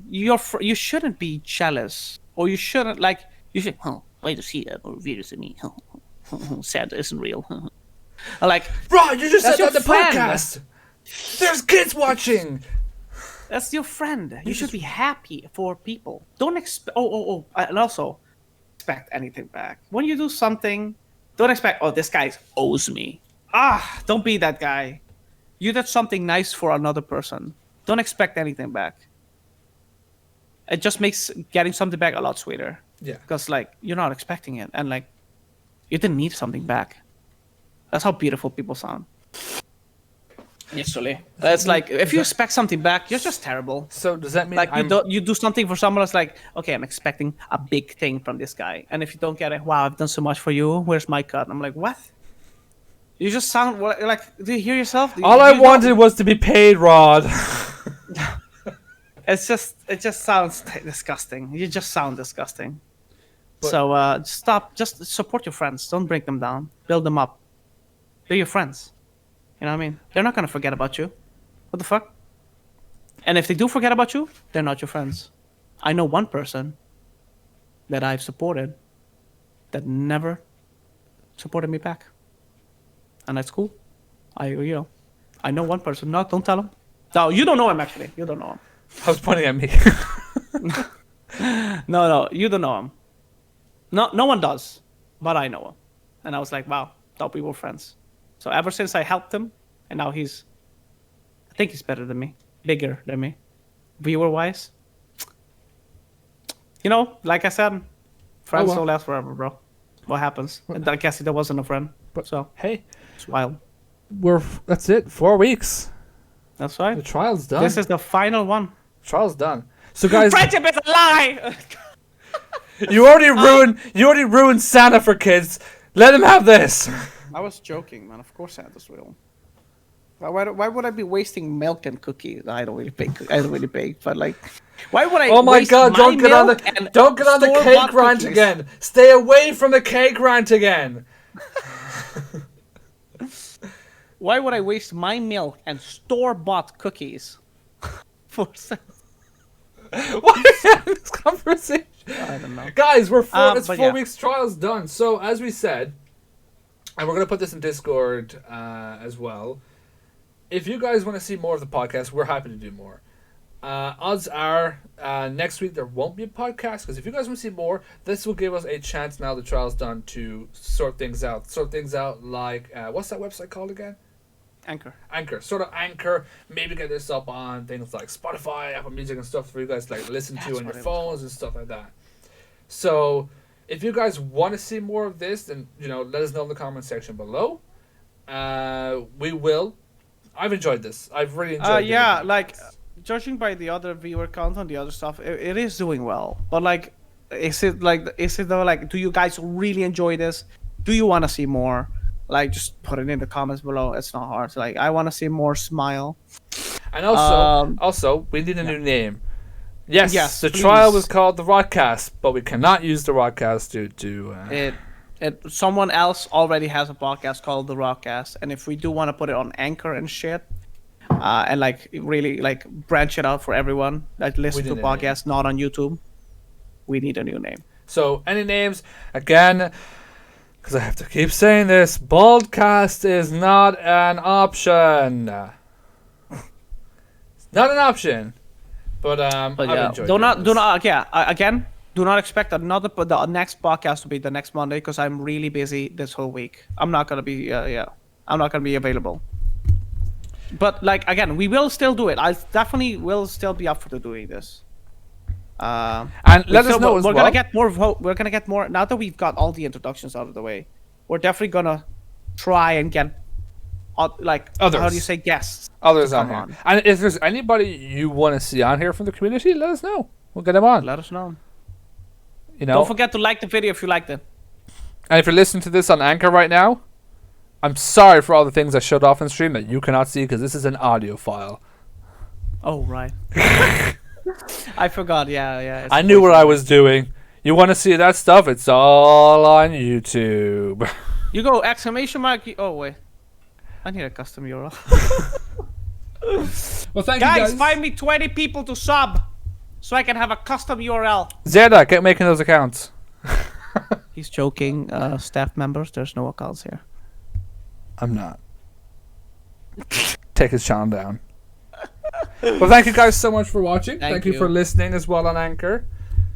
you shouldn't be jealous, or you shouldn't like you should. Oh, wait to see that more viewers than me. Sad that isn't real. Like, bro, you just said on the podcast. There's kids watching. That's your friend. You should be happy for people. Don't expect. And also expect anything back. When you do something, don't expect. Oh, this guy owes me. Don't be that guy. You did something nice for another person. Don't expect anything back. It just makes getting something back a lot sweeter. Yeah. Because like you're not expecting it, and like you didn't need something back. That's how beautiful people sound. Literally. That's like if you expect something back, you're just terrible. So does that mean like you do something for someone else? Like, okay, I'm expecting a big thing from this guy, and if you don't get it, wow, I've done so much for you. Where's my cut? I'm like, what? You just sound like. Do you hear yourself? All I wanted was to be paid, Rod. It just sounds disgusting. You just sound disgusting. But, so stop. Just support your friends. Don't break them down. Build them up. They're your friends. You know what I mean? They're not gonna forget about you. What the fuck? And if they do forget about you, they're not your friends. I know one person that I've supported that never supported me back, and that's cool. I know one person. No, don't tell him. No, you don't know him actually. You don't know him. I was pointing at me. No, you don't know him. No one does, but I know him, and I was like, wow, thought we were friends. So ever since I helped him, and now I think he's better than me, bigger than me, viewer wise. Like I said, friends don't last forever, bro. What happens? And I guess there wasn't a friend, so Hey, it's wild. that's it. 4 weeks. That's right. The trial's done. This is the final one. Trial's done. So guys, Friendship is a lie. you already ruined Santa for kids. Let him have this. I was joking, man. Of course Santa's real. Why would I be wasting milk and cookies? I don't really bake, but like, why would I? Oh my God! Don't get on the cake store-bought rant cookies? again. Stay away from the cake rant again. Why would I waste my milk and store-bought cookies for? Why is that this conversation? I don't know. Guys, it's but 4 yeah. weeks trials done. So as we said, and we're gonna put this in Discord as well. If you guys want to see more of the podcast, we're happy to do more. Odds are next week there won't be a podcast because if you guys want to see more, this will give us a chance now the trial's done to sort things out. Like what's that website called again? Anchor. Sort of Anchor. Maybe get this up on things like Spotify, Apple Music, and stuff for you guys to like listen to on your phones and stuff like that. So if you guys want to see more of this, then let us know in the comment section below. We will. I've enjoyed this. I've really enjoyed it. Yeah, like judging by the other viewer count and the other stuff, it is doing well. But like, is it though? Like, do you guys really enjoy this? Do you want to see more? Like, just put it in the comments below. It's not hard. Like, I want to see more smile. And also, we need a new name. Yes, the trial was called the RodCast, but we cannot use the RodCast to someone else already has a podcast called the RodCast, and if we do want to put it on Anchor and shit, and like really like branch it out for everyone that listens to podcasts not on YouTube, we need a new name. So any names again? Because I have to keep saying this, Baldcast is not an option. It's not an option. But I've enjoyed it. Do not expect the next podcast to be the next Monday because I'm really busy this whole week. I'm not gonna be I'm not gonna be available. But like again, we will still do it. I definitely will still be up for doing this. And let us know as well. We're gonna get more now that we've got all the introductions out of the way. We're definitely gonna try and get like others. How do you say guests? Others on here. And if there's anybody you want to see on here from the community, let us know. We'll get them on. Let us know. Don't forget to like the video if you liked it. And if you're listening to this on Anchor right now, I'm sorry for all the things I showed off on stream that you cannot see because this is an audio file. Oh right. I forgot. Yeah. I knew what I was doing. You want to see that stuff? It's all on YouTube. You go exclamation mark. Oh wait, I need a custom URL. Well, thank you guys. Find me 20 people to sub, so I can have a custom URL. Zeda, get making those accounts. He's joking. Staff members, there's no accounts here. I'm not. Take his channel down. Well, thank you guys so much for watching. Thank you for listening as well on Anchor.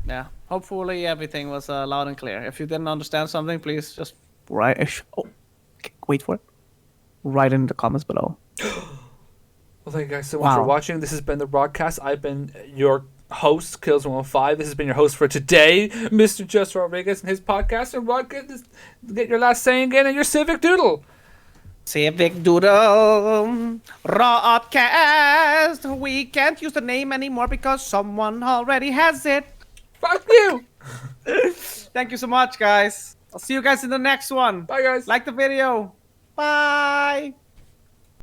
Yeah. Hopefully everything was loud and clear. If you didn't understand something, please just write. Wait for it. Write in the comments below. Well, thank you guys so much for watching. This has been the RodCast. I've been your host, Kills115. This has been your host for today, Mr. Just Rodriguez and his podcast. And Rod, get your last saying again and your civic doodle. Civic Doodle, RodCast. We can't use the name anymore because someone already has it. Fuck you. Thank you so much, guys. I'll see you guys in the next one. Bye, guys. Like the video. Bye.